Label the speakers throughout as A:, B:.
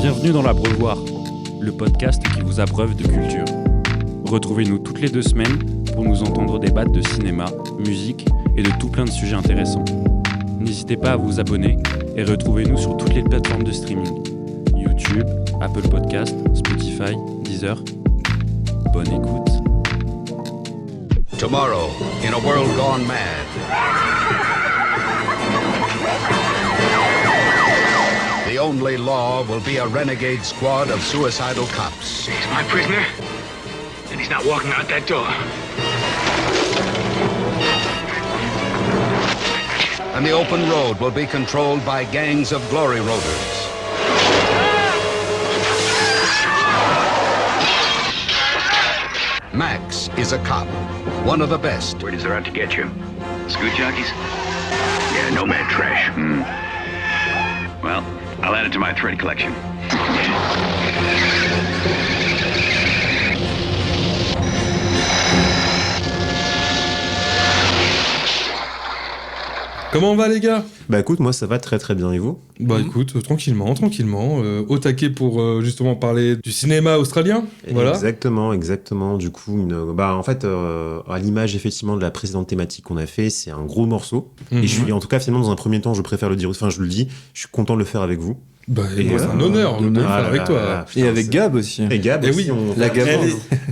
A: Bienvenue dans l'Abreuvoir, le podcast qui vous abreuve de culture. Retrouvez-nous toutes les 2 semaines pour nous entendre débattre de cinéma, musique et de tout plein de sujets intéressants. N'hésitez pas à vous abonner et retrouvez-nous sur toutes les plateformes de streaming. YouTube, Apple Podcasts, Spotify, Deezer. Bonne écoute.
B: Tomorrow, in a world gone mad, the only law will be a renegade squad of suicidal cops.
C: He's my prisoner, and he's not walking out that door.
B: And the open road will be controlled by gangs of glory roaders. Max is a cop, one of the best.
C: Where does it out to get you? Scoot jockeys? Yeah, nomad trash. Well, I'll add it to my thread collection.
D: Comment on va les gars ?
E: Bah écoute, moi ça va très très bien, et vous ?
D: Bah écoute, tranquillement, au taquet pour justement parler du cinéma australien, voilà.
E: Exactement, du coup, en fait, à l'image effectivement de la précédente thématique qu'on a fait, c'est un gros morceau, et je suis, en tout cas finalement dans un premier temps, je préfère le dire, enfin je le dis, je suis content de le faire avec vous.
D: Bah, et moi, c'est un honneur de le faire avec toi.
E: Putain,
F: et avec Gab aussi.
E: Et Gab
D: et
E: aussi,
D: oui,
E: la Gab.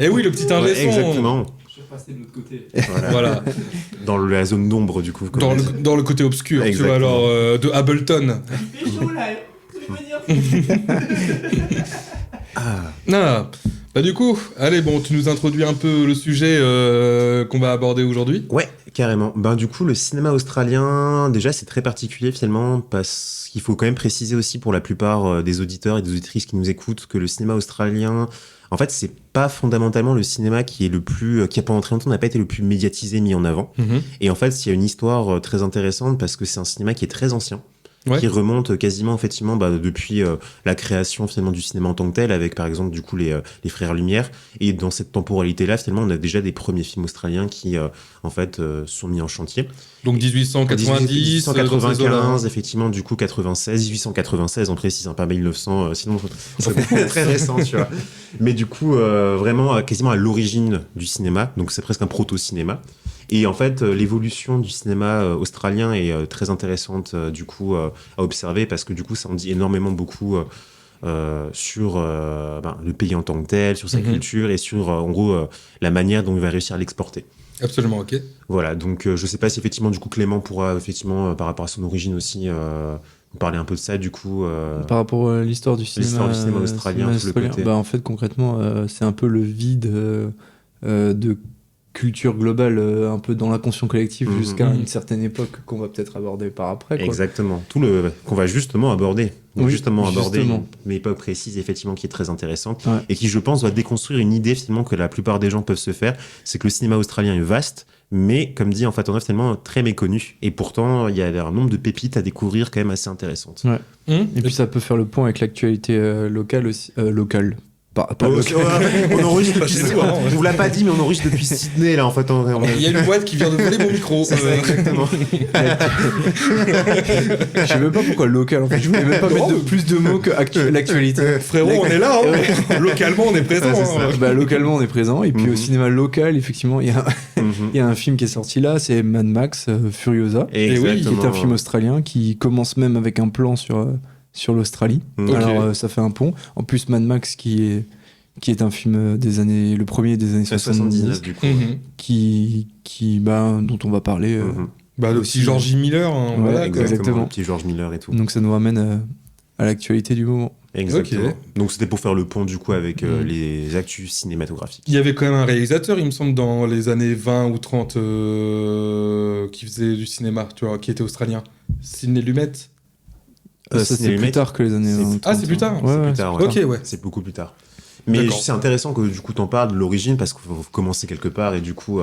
D: Et oui, le petit ingé son.
E: Exactement.
F: Je vais passer de l'autre côté.
D: Voilà.
E: Dans la zone d'ombre, du coup.
D: Dans le côté obscur,
E: exactement.
D: Tu vois, alors, de Ableton.
F: C'est chaud là, vous voulez venir
D: Ah. Bah du coup, allez, bon, tu nous introduis un peu le sujet qu'on va aborder aujourd'hui.
E: Ouais, carrément. Ben du coup, le cinéma australien, déjà, c'est très particulier finalement, parce qu'il faut quand même préciser aussi pour la plupart des auditeurs et des auditrices qui nous écoutent que le cinéma australien, en fait, c'est pas fondamentalement le cinéma qui est le plus, qui a pendant très longtemps n'a pas été le plus médiatisé, mis en avant. Et en fait, il y a une histoire très intéressante parce que c'est un cinéma qui est très ancien.
D: Ouais.
E: Qui remonte quasiment effectivement depuis la création finalement du cinéma en tant que tel, avec par exemple du coup les frères Lumière, et dans cette temporalité là finalement on a déjà des premiers films australiens qui en fait sont mis en chantier.
D: Donc 1890,
E: 1895 effectivement, du coup 1896 on précise, pas 1900, sinon c'est très récent, tu vois. Mais du coup vraiment quasiment à l'origine du cinéma, donc c'est presque un proto-cinéma. Et en fait, l'évolution du cinéma australien est très intéressante du coup à observer, parce que du coup, ça en dit énormément beaucoup sur le pays en tant que tel, sur sa culture et sur en gros la manière dont il va réussir à l'exporter.
D: Absolument, ok.
E: Voilà, donc je sais pas si effectivement du coup Clément pourra effectivement par rapport à son origine aussi nous parler un peu de ça du coup.
F: Par rapport à l'histoire du cinéma
E: australien, tout le côté.
F: Bah en fait concrètement c'est un peu le vide de culture globale un peu dans l'inconscient collectif jusqu'à une certaine époque qu'on va peut-être aborder par après, quoi.
E: Exactement, qu'on va justement aborder. Donc aborder une époque précise effectivement qui est très intéressante, et qui je pense va déconstruire une idée finalement que la plupart des gens peuvent se faire, c'est que le cinéma australien est vaste, mais comme dit en fait on est finalement très méconnu, et pourtant il y a un nombre de pépites à découvrir quand même assez intéressantes.
F: Et puis ça peut faire le point avec l'actualité locale aussi, locale.
E: On enregistre depuis on vous l'a pas dit, mais on enregistre depuis Sydney là en fait.
D: Il y a une boîte qui vient de voler mon micro.
E: C'est ça, exactement.
F: Je sais même pas pourquoi local en fait. Je voulais même pas mettre plus de mots que l'actualité.
D: Frérot, on est là. Localement, on est présent.
F: Localement, on est présent. Et puis au cinéma local, effectivement, il y a un film qui est sorti là, c'est Mad Max Furiosa, qui est un film australien qui commence même avec un plan sur l'Australie. Alors ça fait un pont. En plus Mad Max qui est un film le premier des années 70
E: du coup,
F: dont on va parler.
D: Aussi Georgie Miller.
E: Exactement. Petit George Miller et tout.
F: Donc ça nous ramène à l'actualité du moment.
E: Exactement. Donc c'était pour faire le pont du coup avec les actus cinématographiques.
D: Il y avait quand même un réalisateur, il me semble, dans les années 20 ou 30 qui faisait du cinéma, tu vois, qui était australien. Sidney Lumet.
F: Ça c'est plus tard que les années 20.
D: Ah, c'est plus tard.
E: C'est plus tard.
D: Ok, ouais.
E: C'est beaucoup plus tard. Mais c'est intéressant que du coup t'en parles de l'origine, parce qu'il faut commencer quelque part, et du coup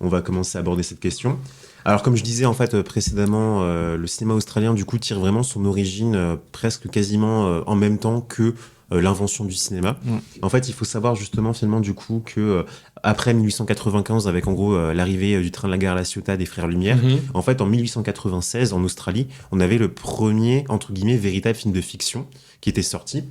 E: on va commencer à aborder cette question. Alors comme je disais en fait précédemment, le cinéma australien du coup tire vraiment son origine presque quasiment en même temps que l'invention du cinéma. En fait, il faut savoir justement finalement du coup que après 1895, avec en gros l'arrivée du train de la gare à La Ciotat des frères Lumière, en fait en 1896 en Australie, on avait le premier entre guillemets véritable film de fiction qui était sorti.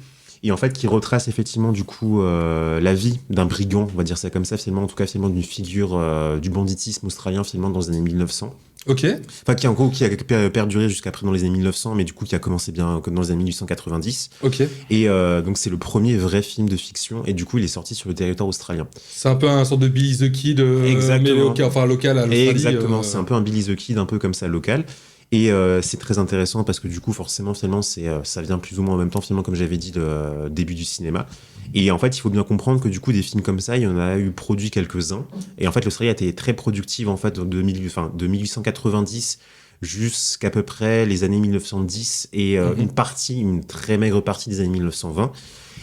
E: et en fait qui retrace effectivement du coup la vie d'un brigand, on va dire ça comme ça, finalement, en tout cas finalement d'une figure du banditisme australien finalement dans les années 1900.
D: Ok.
E: Enfin, qui a perduré jusqu'après dans les années 1900, mais du coup qui a commencé bien dans les années 1890.
D: Ok.
E: Et donc c'est le premier vrai film de fiction, et du coup il est sorti sur le territoire australien.
D: C'est un peu un sorte de Billy the Kid, mais local à l'Australie.
E: Exactement, c'est un peu un Billy the Kid, un peu comme ça, local. Et c'est très intéressant parce que du coup forcément finalement ça vient plus ou moins en même temps finalement, comme j'avais dit, le début du cinéma. Et en fait il faut bien comprendre que du coup des films comme ça il y en a eu produit quelques-uns, et en fait l'Australie a été très productive en fait de 1890 jusqu'à peu près les années 1910 et une très maigre partie des années 1920.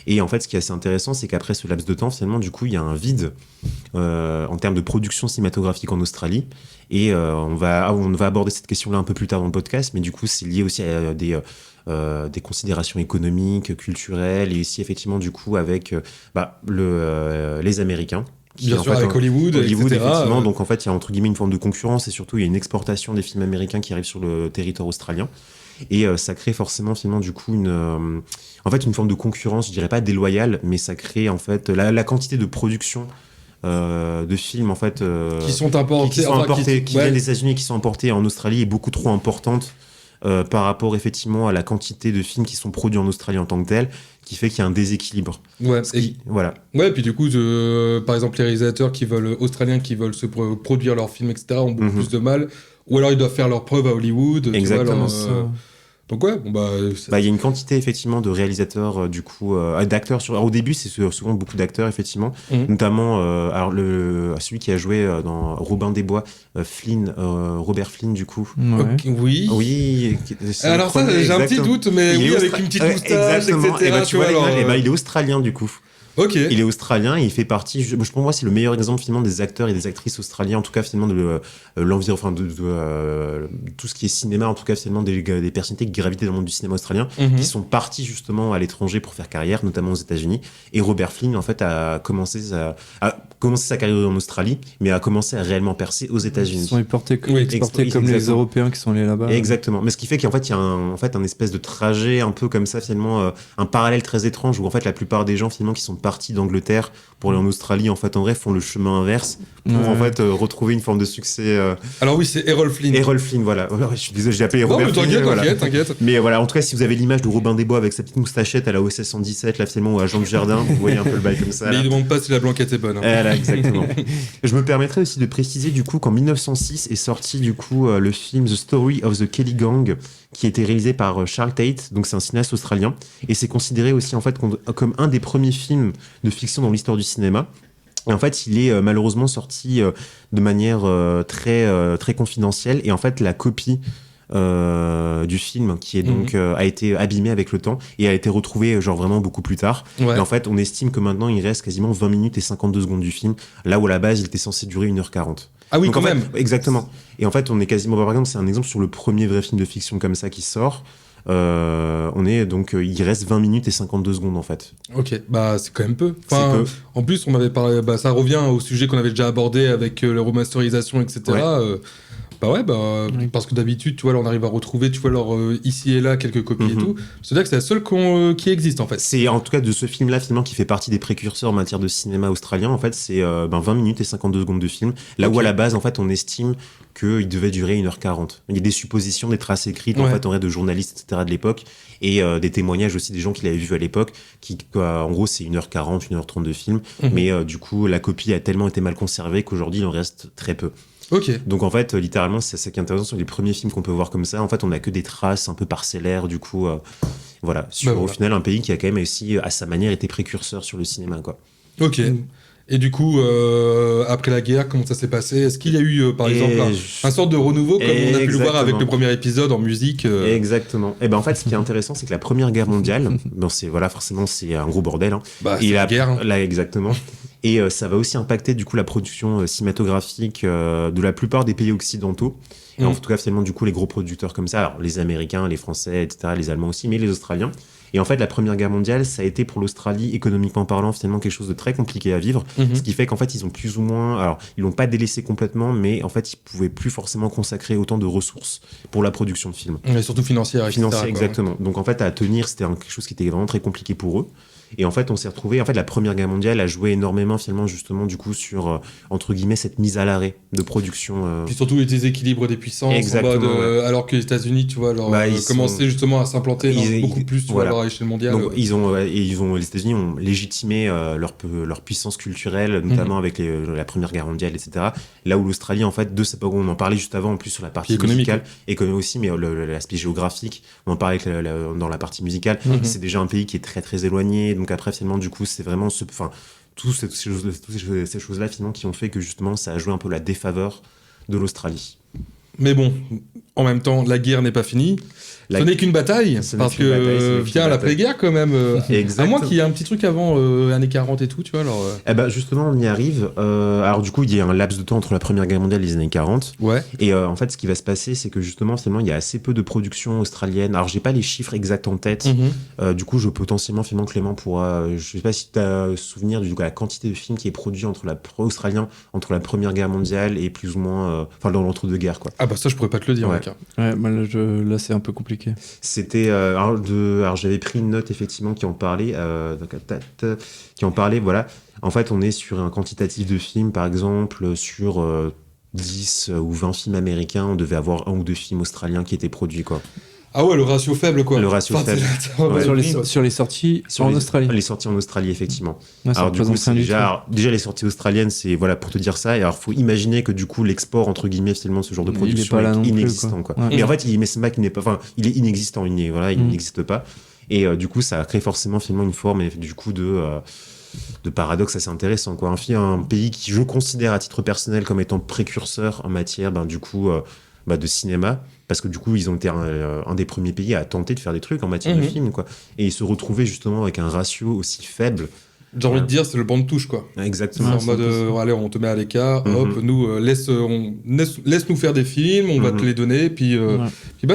E: Et en fait, ce qui est assez intéressant, c'est qu'après ce laps de temps, finalement, du coup, il y a un vide en termes de production cinématographique en Australie. Et on va aborder cette question-là un peu plus tard dans le podcast, mais du coup, c'est lié aussi à des considérations économiques, culturelles, et aussi effectivement, du coup, avec les Américains.
D: Bien sûr, avec Hollywood, etc.
E: Effectivement. Donc en fait, il y a entre guillemets une forme de concurrence, et surtout, il y a une exportation des films américains qui arrivent sur le territoire australien. Et ça crée forcément finalement du coup une forme de concurrence, je dirais pas déloyale, mais ça crée en fait la quantité de production de films en fait
D: qui sont importés,
E: qui viennent des États-Unis et qui sont importés en Australie est beaucoup trop importante par rapport effectivement à la quantité de films qui sont produits en Australie en tant que tel, qui fait qu'il y a un déséquilibre.
D: Voilà. Ouais, puis du coup, par exemple, les réalisateurs australiens qui veulent se produire leurs films, etc., ont beaucoup plus de mal. Ou alors ils doivent faire leurs preuves à Hollywood.
E: Exactement.
D: Donc ouais,
E: il y a une quantité effectivement de réalisateurs, d'acteurs. Au début, c'est souvent beaucoup d'acteurs effectivement, notamment celui qui a joué dans Robin des Bois, Robert Flynn du coup.
F: Ouais.
D: Okay, oui.
E: Oui.
D: Alors ça, j'ai un petit doute, mais oui, avec une petite moustache, etc.
E: Il est australien du coup.
D: Ok.
E: Il est australien et il fait partie. Pour moi, c'est le meilleur exemple finalement des acteurs et des actrices australiens, en tout cas finalement de l'environnement, de tout ce qui est cinéma, en tout cas finalement des personnalités qui gravitaient dans le monde du cinéma australien, qui sont partis justement à l'étranger pour faire carrière, notamment aux États-Unis. Et Robert Flynn en fait a commencé sa carrière en Australie, mais a commencé à réellement percer aux États-Unis.
F: Ils sont exportés comme les Européens qui sont allés là-bas.
E: Exactement. Mais ce qui fait qu'en fait il y a un espèce de trajet un peu comme ça finalement, un parallèle très étrange où en fait la plupart des gens finalement qui sont partis d'Angleterre pour aller en Australie en fait en vrai font le chemin inverse pour en fait retrouver une forme de succès.
D: Alors oui, c'est Errol Flynn.
E: Errol Flynn, voilà. Je suis désolé, j'ai appelé Robert Flynn. T'inquiète. Mais voilà, en tout cas, si vous avez l'image de Robin des Bois avec sa petite moustachette à la OSS 117, là finalement, ou à Jean du Jardin, vous voyez un peu le bail comme ça.
D: Mais il demande pas si la blanquette est bonne.
E: Voilà, exactement. Je me permettrai aussi de préciser du coup qu'en 1906 est sorti du coup le film The Story of the Kelly Gang, qui a été réalisé par Charles Tate, donc c'est un cinéaste australien, et c'est considéré aussi en fait comme un des premiers films de fiction dans l'histoire du cinéma. Et en fait, il est malheureusement sorti de manière très confidentielle, et en fait, la copie du film qui est donc a été abîmée avec le temps et a été retrouvée genre vraiment beaucoup plus tard. Ouais. Et en fait, on estime que maintenant il reste quasiment 20 minutes et 52 secondes du film, là où à la base il était censé durer 1h40.
D: Ah oui, donc, quand même.
E: Exactement. Et en fait, on est quasiment, par exemple, c'est un exemple sur le premier vrai film de fiction comme ça qui sort. Il reste 20 minutes et 52 secondes en fait.
D: Ok, bah c'est quand même peu. Enfin, c'est peu. En plus, on avait parlé, ça revient au sujet qu'on avait déjà abordé avec la remasterisation, etc. Ouais. Parce que d'habitude, tu vois, là, on arrive à retrouver, tu vois, ici et là, quelques copies et tout. C'est-à-dire que c'est la seule qui existe, en fait.
E: C'est, en tout cas, de ce film-là, finalement, qui fait partie des précurseurs en matière de cinéma australien, en fait, c'est 20 minutes et 52 secondes de film. Là où, à la base, en fait, on estime qu'il devait durer 1h40. Il y a des suppositions, des traces écrites, en fait, en vrai, de journalistes, etc., de l'époque, et des témoignages aussi des gens qui l'avaient vu à l'époque, en gros, c'est 1h40, 1h30 de film. Mais, du coup, la copie a tellement été mal conservée qu'aujourd'hui, il en reste très peu.
D: Okay.
E: Donc en fait, littéralement, c'est ça qui est intéressant sur les premiers films qu'on peut voir comme ça. En fait, on n'a que des traces un peu parcellaires, du coup, au final, un pays qui a quand même aussi, à sa manière, été précurseur sur le cinéma, quoi.
D: Ok. Et du coup, après la guerre, comment ça s'est passé ? Est-ce qu'il y a eu, par exemple, un sorte de renouveau, comme on a pu le voir avec le premier épisode en musique
E: Exactement. Et ben en fait, ce qui est intéressant, c'est que la Première Guerre mondiale, forcément, c'est un gros bordel. Hein.
D: C'est la guerre.
E: Là, exactement. Et ça va aussi impacter du coup la production cinématographique de la plupart des pays occidentaux. Et en tout cas, finalement, du coup, les gros producteurs comme ça, alors les Américains, les Français, etc., les Allemands aussi, mais les Australiens. Et en fait, la Première Guerre mondiale, ça a été pour l'Australie, économiquement parlant, finalement quelque chose de très compliqué à vivre. Ce qui fait qu'en fait, ils ont plus ou moins... Alors, ils l'ont pas délaissé complètement, mais en fait, ils pouvaient plus forcément consacrer autant de ressources pour la production de films.
D: Et surtout financière, etc.
E: Financière, exactement. Donc en fait, à tenir, c'était quelque chose qui était vraiment très compliqué pour eux. Et en fait, on s'est retrouvé. En fait, la Première Guerre mondiale a joué énormément, finalement, justement, du coup, sur entre guillemets cette mise à l'arrêt de production.
D: Puis surtout les déséquilibres des puissances.
E: Exactement,
D: en mode, alors que les États-Unis, tu vois, commençaient justement à s'implanter beaucoup plus, tu vois, à l'échelle mondiale.
E: Donc les États-Unis ont légitimé leur puissance culturelle, notamment avec la Première Guerre mondiale, etc. Là où l'Australie, en fait, on en parlait juste avant, en plus sur la partie musicale, économique aussi, mais l'aspect géographique, on en parlait dans la partie musicale. C'est déjà un pays qui est très très éloigné. Donc après, finalement, du coup, c'est vraiment toutes ces choses-là, finalement, qui ont fait que justement, ça a joué un peu la défaveur de l'Australie.
D: Mais bon, en même temps, la guerre n'est pas finie. Ce n'est qu'une bataille, parce que vient l'après-guerre quand même. À moins qu'il y ait un petit truc avant années 40 et tout, tu vois. Alors,
E: Eh ben justement, on y arrive. Alors du coup, il y a un laps de temps entre la Première Guerre mondiale et les années 40.
D: Ouais.
E: Et en fait, ce qui va se passer, c'est que justement, finalement, il y a assez peu de production australienne. Alors, j'ai pas les chiffres exacts en tête. Du coup, finalement, Clément pourra... je sais pas si tu as souvenir de la quantité de films qui est produit entre la Première Guerre mondiale et plus ou moins... dans l'entre-deux-guerres, quoi.
D: Ah bah ça, je pourrais pas te le dire, mec.
F: Ouais, moi, là, c'est un peu compliqué.
E: C'était alors j'avais pris une note effectivement qui en parlait voilà. En fait, on est sur un quantitatif de films, par exemple sur 10 ou 20 films américains, on devait avoir 1 ou 2 films australiens qui étaient produits, quoi.
D: Ah ouais, le ratio faible, quoi.
E: Le ratio faible.
F: Sur les sorties en Australie.
E: Les sorties en Australie, effectivement.
F: Ouais,
E: alors du coup, c'est déjà les sorties australiennes, c'est voilà pour te dire ça. Et alors, faut imaginer que du coup, l'export entre guillemets, finalement, de ce genre de production est inexistant, quoi. Ouais. Et en fait, il est inexistant. Il n'existe pas. Et du coup, ça crée forcément finalement une forme du coup de paradoxe assez intéressant, quoi. Un pays qui je considère à titre personnel comme étant précurseur en matière, de cinéma, parce que du coup ils ont été un des premiers pays à tenter de faire des trucs en matière de film, quoi, et ils se retrouvaient justement avec un ratio aussi faible.
D: J'ai envie de dire, c'est le banc de touche, quoi.
E: Exactement.
D: En mode, allez, on te met à l'écart, hop, nous, laisse-nous faire des films, on va te les donner, puis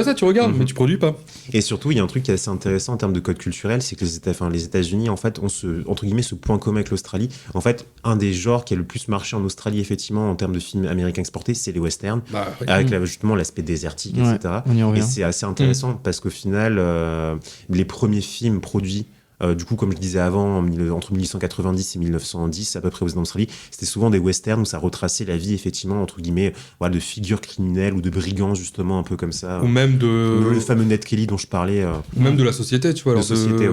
D: ça, tu regardes, mais tu produis pas.
E: Et surtout, il y a un truc qui est assez intéressant en termes de code culturel, c'est que les États-Unis, en fait, ont entre guillemets, ce point commun avec l'Australie. En fait, un des genres qui a le plus marché en Australie, effectivement, en termes de films américains exportés, c'est les westerns, avec justement l'aspect désertique, etc. Et c'est assez intéressant parce qu'au final, les premiers films produits, du coup, comme je disais avant, entre 1890 et 1910, à peu près en Australie, c'était souvent des westerns où ça retraçait la vie, effectivement, entre guillemets, de figures criminelles ou de brigands, justement, un peu comme ça.
D: Ou même
E: le fameux Ned Kelly dont je parlais.
D: Ou même de la société, tu vois.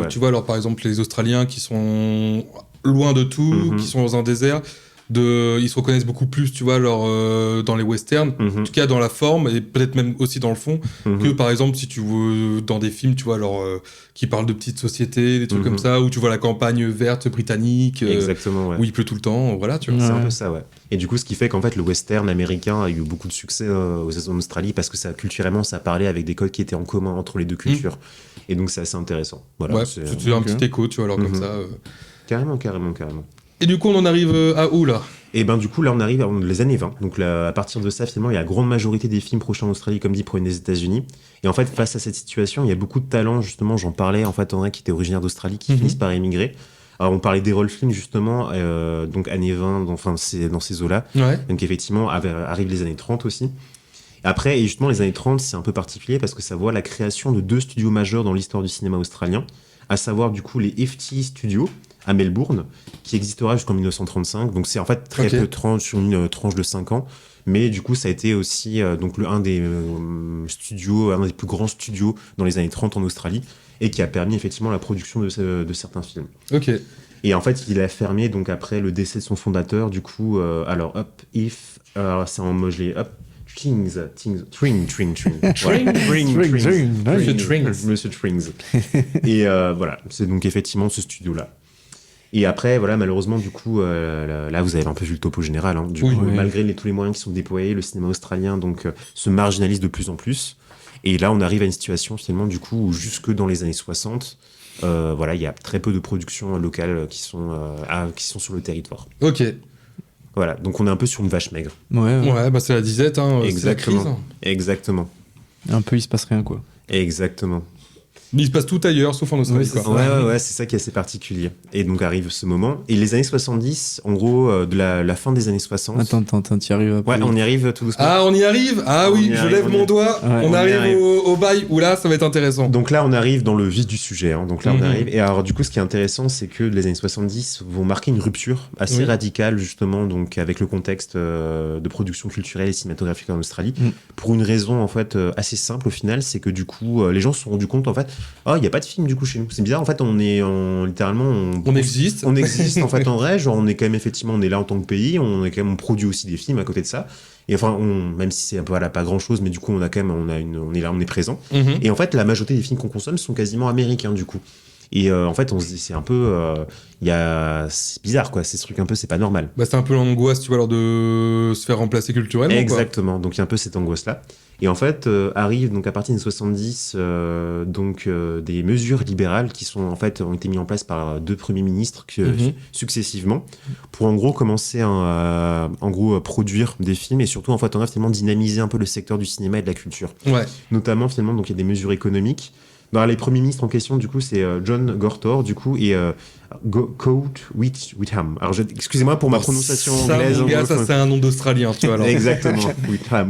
D: Tu vois, alors, par exemple, les Australiens qui sont loin de tout, qui sont dans un désert, ils se reconnaissent beaucoup plus, tu vois, dans les westerns, en tout cas dans la forme et peut-être même aussi dans le fond, que par exemple si tu vois dans des films, tu vois, qui parlent de petites sociétés, des trucs comme ça, où tu vois la campagne verte britannique,
E: exactement,
D: où il pleut tout le temps, voilà, tu vois.
E: C'est un peu ça, ouais. Et du coup, ce qui fait qu'en fait, le western américain a eu beaucoup de succès en Australie parce que culturellement, ça parlait avec des codes qui étaient en commun entre les deux cultures. Et donc, c'est assez intéressant. Voilà,
D: ouais, c'est un petit écho, tu vois, comme ça.
E: Carrément.
D: Et du coup, on en arrive à où, là ?
E: Et ben du coup, là, on arrive à les années 20. Donc là, à partir de ça, finalement, il y a la grande majorité des films projetés en Australie, comme dit, proviennent des États-Unis. Et en fait, face à cette situation, il y a beaucoup de talents, justement, j'en parlais, en fait, qui étaient originaires d'Australie, qui finissent par émigrer. Alors, on parlait d'Errol Flynn, justement, donc années 20, c'est dans ces eaux-là.
D: Ouais.
E: Donc effectivement, arrivent les années 30 aussi. Après, et justement, les années 30, c'est un peu particulier parce que ça voit la création de 2 studios majeurs dans l'histoire du cinéma australien, à savoir, du coup, les FT Studios, à Melbourne, qui existera jusqu'en 1935. Donc c'est en fait très peu sur une tranche de 5 ans. Mais du coup, ça a été aussi un des plus grands studios dans les années 30 en Australie, et qui a permis effectivement la production de certains films.
D: Ok.
E: Et en fait, il a fermé donc après le décès de son fondateur. Du coup, c'est en mogelé. Monsieur Trings. Et voilà, c'est donc effectivement ce studio-là. Et après, voilà, malheureusement, du coup, là, vous avez un peu vu le topo général. Hein. Malgré tous les moyens qui sont déployés, le cinéma australien se marginalise de plus en plus. Et là, on arrive à une situation, finalement, du coup, où jusque dans les années 60, il y a très peu de productions locales qui sont sur le territoire.
D: Ok.
E: Voilà, donc on est un peu sur une vache maigre.
D: Ouais, bah c'est la disette, hein, c'est la crise.
E: Exactement.
F: Un peu, il se passe rien, quoi.
E: Exactement.
D: Mais il se passe tout ailleurs, sauf en Australie.
E: Ouais, c'est ça qui est assez particulier. Et donc arrive ce moment. Et les années 70, en gros, de la fin des années 60...
F: Attends, t'y arrives après.
E: Ouais, on y arrive tout doucement.
D: Ah, on y arrive. Ah oui, je lève mon doigt. Ouais. On arrive au bail, où là, ça va être intéressant.
E: Donc là, on arrive dans le vif du sujet. Hein. Donc là, on arrive. Et alors, du coup, ce qui est intéressant, c'est que les années 70 vont marquer une rupture assez radicale, justement, donc avec le contexte de production culturelle et cinématographique en Australie. Pour une raison, en fait, assez simple, au final, c'est que du coup, les gens se sont rendus compte, en fait, il n'y a pas de film du coup chez nous. C'est bizarre, en fait, littéralement on existe. On existe en fait en vrai, genre on est quand même effectivement, on est là en tant que pays, on produit aussi des films à côté de ça. Et enfin, même si c'est voilà, pas grand chose, mais du coup on est là, on est présent. Et en fait, la majorité des films qu'on consomme sont quasiment américains du coup. Et en fait, on se dit, c'est un peu, c'est bizarre quoi, c'est ce truc un peu, c'est pas normal.
D: Bah c'est un peu l'angoisse, tu vois, alors de se faire remplacer culturellement.
E: Exactement.
D: Quoi.
E: Donc il y a un peu cette angoisse là. Et en fait, arrive donc à partir des 70 des mesures libérales qui ont été mises en place par 2 premiers ministres successivement pour en gros commencer à produire des films et surtout en fait finalement dynamiser un peu le secteur du cinéma et de la culture.
D: Ouais.
E: Notamment finalement donc il y a des mesures économiques. Alors, les premiers ministres en question, du coup, c'est John Gortor, du coup, et Coate Whitham. Alors, excusez-moi pour ma prononciation anglaise.
D: Ça, c'est un nom d'Australien, tu vois. Alors.
E: Exactement. Whitham.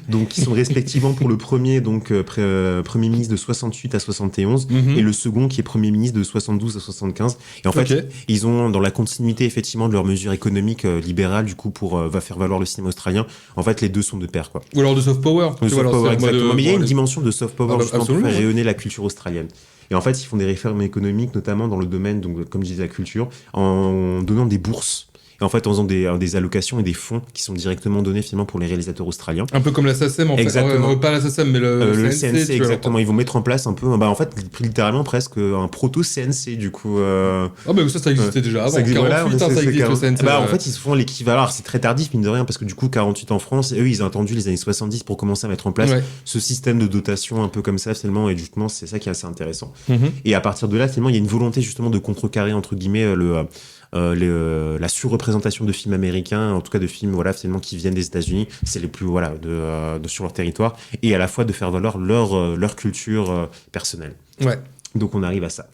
E: Donc, ils sont respectivement pour le premier, donc, premier ministre de 68 à 71, et le second qui est premier ministre de 72 à 75. Et en fait, ils ont, dans la continuité, effectivement, de leurs mesures économiques libérales, du coup, va faire valoir le cinéma australien. En fait, les deux sont de pair, quoi.
D: Ou alors de soft power.
E: Exactement. Mais il y a une dimension de soft power, justement, pour faire rayonner la culture australienne. Et en fait, ils font des réformes économiques, notamment dans le domaine, donc, comme je disais, la culture, en donnant des bourses. Et en fait, en faisant des allocations et des fonds qui sont directement donnés finalement pour les réalisateurs australiens.
D: Un peu comme la SACEM en
E: exactement.
D: fait. Pas la SACEM, mais le CNC.
E: Exactement. Ils vont mettre en place un peu, en fait, littéralement presque un proto-CNC du coup.
D: mais ça existait déjà avant. 48 ans, ça existe le CNC.
E: En fait, ils se font l'équivalent. Alors, c'est très tardif, mine de rien, parce que du coup, 48 en France, et eux, ils ont attendu les années 70 pour commencer à mettre en place ce système de dotation un peu comme ça, finalement. Et justement, c'est ça qui est assez intéressant. Et à partir de là, finalement, il y a une volonté justement de contrecarrer, entre guillemets, la surreprésentation de films américains, en tout cas de films finalement qui viennent des États-Unis, c'est les plus sur leur territoire, et à la fois de faire valoir leur culture personnelle.
D: Ouais.
E: Donc on arrive à ça.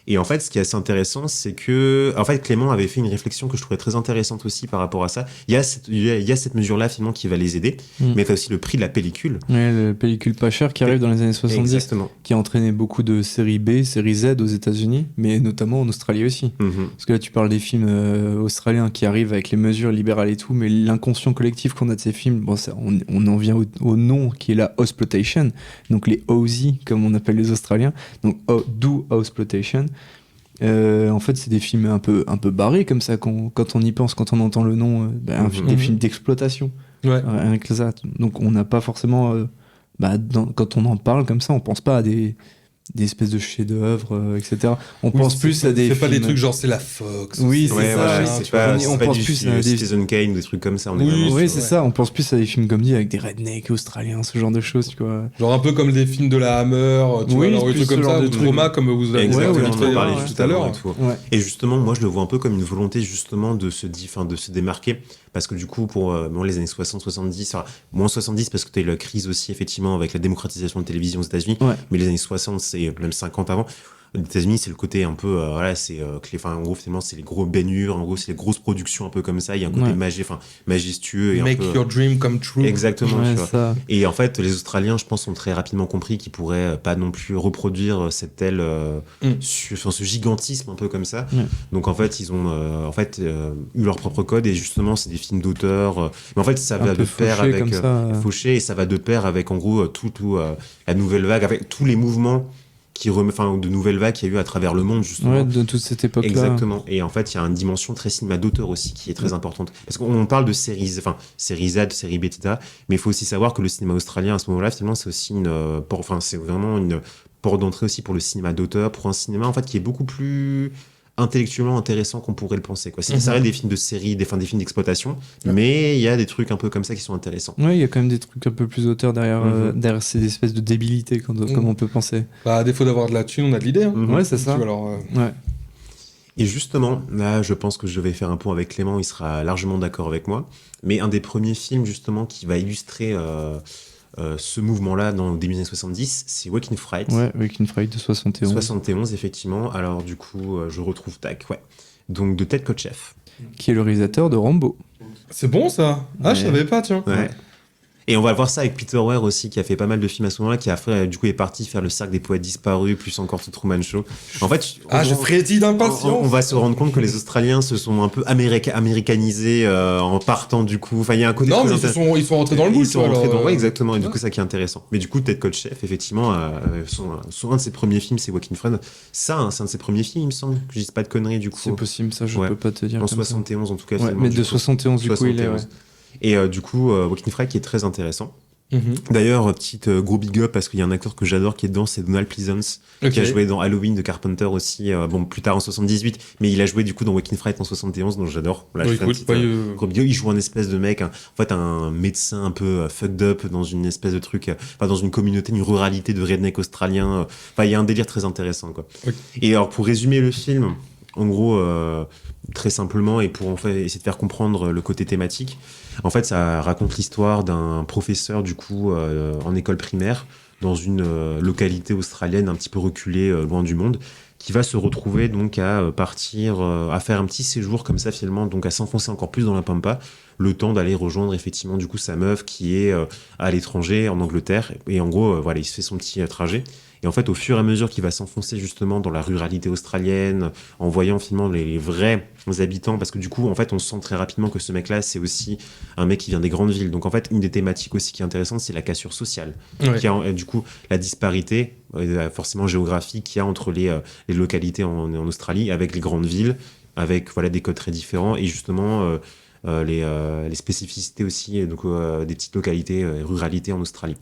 E: Et en fait, ce qui est assez intéressant, c'est que Clément avait fait une réflexion que je trouvais très intéressante aussi par rapport à ça. Il y a cette mesure-là finalement qui va les aider, mais tu as aussi le prix de la pellicule.
F: Ouais, la pellicule pas chère qui arrive dans les années 70, exactement. Qui a entraîné beaucoup de séries B, séries Z aux États-Unis, mais notamment en Australie aussi. Parce que là, tu parles des films australiens qui arrivent avec les mesures libérales et tout, mais l'inconscient collectif qu'on a de ces films, on en vient au nom qui est la Ausploitation, donc les Aussie, comme on appelle les Australiens, donc do Ausploitation. En fait, c'est des films un peu barrés comme ça quand on y pense, quand on entend le nom, des films d'exploitation.
D: Ouais.
F: Rien que ça. Donc, on n'a pas forcément. Quand on en parle comme ça, on pense pas à des espèces de chefs-d'œuvre, etc. On pense plus à des.
D: C'est
F: films...
D: pas des trucs genre c'est la Fox.
F: Oui, c'est ça.
E: On pense plus à des Citizen Kane, des trucs comme ça.
F: Oui, c'est ça. On pense plus à des films comme dit avec des rednecks australiens, ce genre de choses, tu vois.
D: Genre un peu comme des films de la Hammer, tu vois, des trucs comme ça, ou Trauma, comme vous avez
E: parlé tout à l'heure. Et justement, moi, je le vois un peu comme une volonté justement de se démarquer. Parce que du coup, pour les années 60-70, moins 70 parce que tu as eu la crise aussi, effectivement, avec la démocratisation de la télévision aux États-Unis, mais les années 60, c'est même 50 avant. Les États-Unis, c'est le côté un peu, en gros, finalement, c'est les gros baignures, en gros, c'est les grosses productions un peu comme ça. Il y a un côté majestueux. Et
D: Make your dream come true.
E: Exactement. Tu vois. Et en fait, les Australiens, je pense, ont très rapidement compris qu'ils pourraient pas non plus reproduire ce gigantisme un peu comme ça. Donc, en fait, ils ont eu leur propre code et justement, c'est des films d'auteur. Mais en fait, ça va de pair avec Fauché et ça va de pair avec, en gros, la nouvelle vague, avec tous les mouvements de nouvelles vagues qu'il y a eu à travers le monde, justement.
F: Ouais, de toute cette époque-là.
E: Exactement. Et en fait, il y a une dimension très cinéma d'auteur aussi qui est très importante. Parce qu'on parle de série Z, série B, etc. Mais il faut aussi savoir que le cinéma australien, à ce moment-là, finalement, c'est aussi c'est vraiment une porte d'entrée aussi pour le cinéma d'auteur, pour un cinéma, en fait, qui est beaucoup plus intellectuellement intéressant qu'on pourrait le penser, quoi. Ça reste des films de série, des films d'exploitation, mais il y a des trucs un peu comme ça qui sont intéressants.
F: Ouais, il y a quand même des trucs un peu plus auteurs derrière ces espèces de débilité comme on peut penser.
D: À défaut d'avoir de la thune, on a de l'idée.
F: Ouais, c'est ça.
D: Alors,
E: Et justement, là, je pense que je vais faire un point avec Clément, il sera largement d'accord avec moi. Mais un des premiers films, justement, qui va illustrer ce mouvement-là dans le début des années 70, c'est Waking Fright.
F: Ouais, Waking Fright de 71.
E: 71, effectivement. Alors, du coup, je retrouve Donc, de Ted Kotcheff.
F: Qui est le réalisateur de Rambo.
D: C'est bon, ça. Ah, je savais pas, tiens.
E: Ouais. Et on va le voir ça avec Peter Weir aussi, qui a fait pas mal de films à ce moment-là, qui a fait, du coup, est parti faire le Cercle des Poètes Disparus, plus encore The Truman Show. En fait,
D: je frétille d'impatience.
E: On va se rendre compte que les Australiens se sont un peu américanisés en partant, du coup. Enfin, il y a un côté.
D: Non, mais ils sont rentrés dans le moule.
E: Ils sont rentrés dans, ouais, exactement. Et du coup, ça qui est intéressant. Mais du coup, Ted Kotcheff, effectivement, un de ses premiers films, c'est Waking Fright. Ça, c'est un de ses premiers films, il me semble. Que je dise pas de conneries, du coup.
F: C'est possible, ça, je peux pas te dire.
E: En 71, en tout cas.
F: Ouais, mais de 71, du coup, il est.
E: Et du coup, Waking Fright qui est très intéressant. D'ailleurs, petite gros big up parce qu'il y a un acteur que j'adore qui est dedans, c'est Donald Pleasance, qui a joué dans Halloween de Carpenter aussi, plus tard en 78, mais il a joué du coup dans Waking Fright en 71, donc j'adore. Là, gros big up. Il joue un espèce de mec, en fait un médecin un peu fucked up dans une espèce de truc, dans une communauté, une ruralité de redneck australien. Il y a un délire très intéressant, quoi. Et alors, pour résumer le film, en gros, très simplement, et pour en fait essayer de faire comprendre le côté thématique, en fait, ça raconte l'histoire d'un professeur, du coup, en école primaire, dans une localité australienne un petit peu reculée, loin du monde, qui va se retrouver donc à partir, à faire un petit séjour comme ça, finalement, donc à s'enfoncer encore plus dans la pampa, le temps d'aller rejoindre effectivement du coup sa meuf qui est à l'étranger, en Angleterre, et en gros, voilà, il se fait son petit trajet. Et en fait, au fur et à mesure qu'il va s'enfoncer justement dans la ruralité australienne, en voyant finalement les vrais habitants, parce que du coup, en fait, on sent très rapidement que ce mec-là, c'est aussi un mec qui vient des grandes villes. Donc en fait, une des thématiques aussi qui est intéressante, c'est la cassure sociale. Qui a, du coup, la disparité, forcément géographique, qu'il y a entre les localités en Australie, avec les grandes villes, avec voilà, des codes très différents, et justement... les spécificités aussi donc, des petites localités, ruralités en Australie.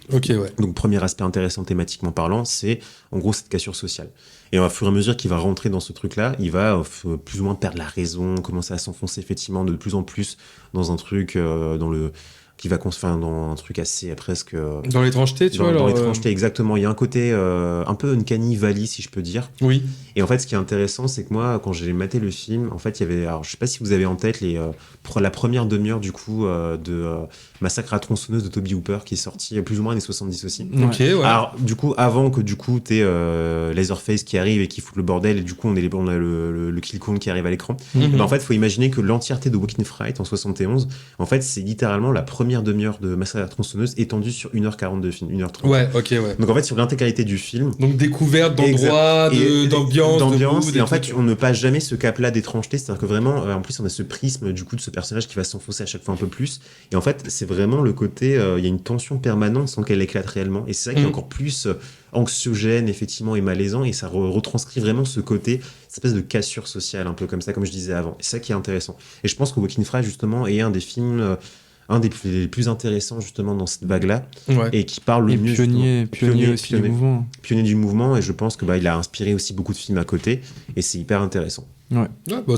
E: Donc premier aspect intéressant thématiquement parlant, c'est en gros cette cassure sociale. Et au fur et à mesure qu'il va rentrer dans ce truc-là, il va plus ou moins perdre la raison, commencer à s'enfoncer effectivement de plus en plus dans un truc qui va dans un truc assez presque...
D: dans l'étrangeté, tu vois.
E: Dans l'étrangeté, exactement. Il y a un côté un peu Uncanny Valley, si je peux dire.
D: Oui.
E: Et en fait, ce qui est intéressant, c'est que moi, quand j'ai maté le film, en fait, il y avait... Alors, je sais pas si vous avez en tête la première demi-heure, du coup, de Massacre à la tronçonneuse de Toby Hooper, qui est sorti plus ou moins années 70 aussi.
D: Ok, ouais.
E: Alors, du coup, avant que, du coup, t'aies Leatherface qui arrive et qui fout le bordel, et du coup, on a le Kill Kong qui arrive à l'écran. Ben, en fait, il faut imaginer que l'entièreté de Waking Fright en 71, en fait, c'est littéralement la première demi-heure de Massacre à la tronçonneuse étendue sur 1h40 de film, 1h30.
D: Ouais, ok, ouais.
E: Donc en fait, sur l'intégralité du film.
D: Donc découverte d'endroits, d'ambiance.
E: Et en fait, on ne passe jamais ce cap-là d'étrangeté. C'est-à-dire que vraiment, en plus, on a ce prisme du coup de ce personnage qui va s'enfoncer à chaque fois un peu plus. Et en fait, c'est vraiment le côté, il y a une tension permanente sans qu'elle éclate réellement. Et c'est ça qui est encore plus anxiogène, effectivement, et malaisant. Et ça retranscrit vraiment ce côté, cette espèce de cassure sociale, un peu comme ça, comme je disais avant. Et c'est ça qui est intéressant. Et je pense que Waking Fright, justement, est un des films... un des plus intéressants justement dans cette vague-là, et qui parle le mieux
F: pionnier aussi du mouvement.
E: Pionnier du mouvement, et je pense que il a inspiré aussi beaucoup de films à côté, et c'est hyper intéressant.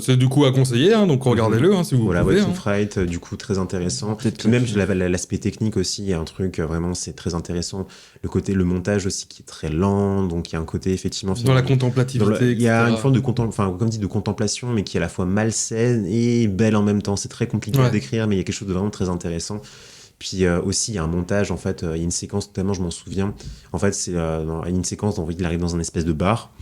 D: C'est du coup à conseiller, donc regardez-le si vous pouvez.
E: Waking Fright, du coup très intéressant. Même l'aspect technique aussi, il y a un truc vraiment, c'est très intéressant. Le montage aussi qui est très lent, donc il y a un côté effectivement
D: dans la contemplativité.
E: Il y a une forme de de contemplation, mais qui est à la fois malsaine et belle en même temps. C'est très compliqué à décrire, mais il y a quelque chose de vraiment très intéressant. Puis aussi, il y a un montage, en fait, il y a une séquence, notamment, je m'en souviens, en fait, c'est une séquence où il arrive dans un espèce de bar,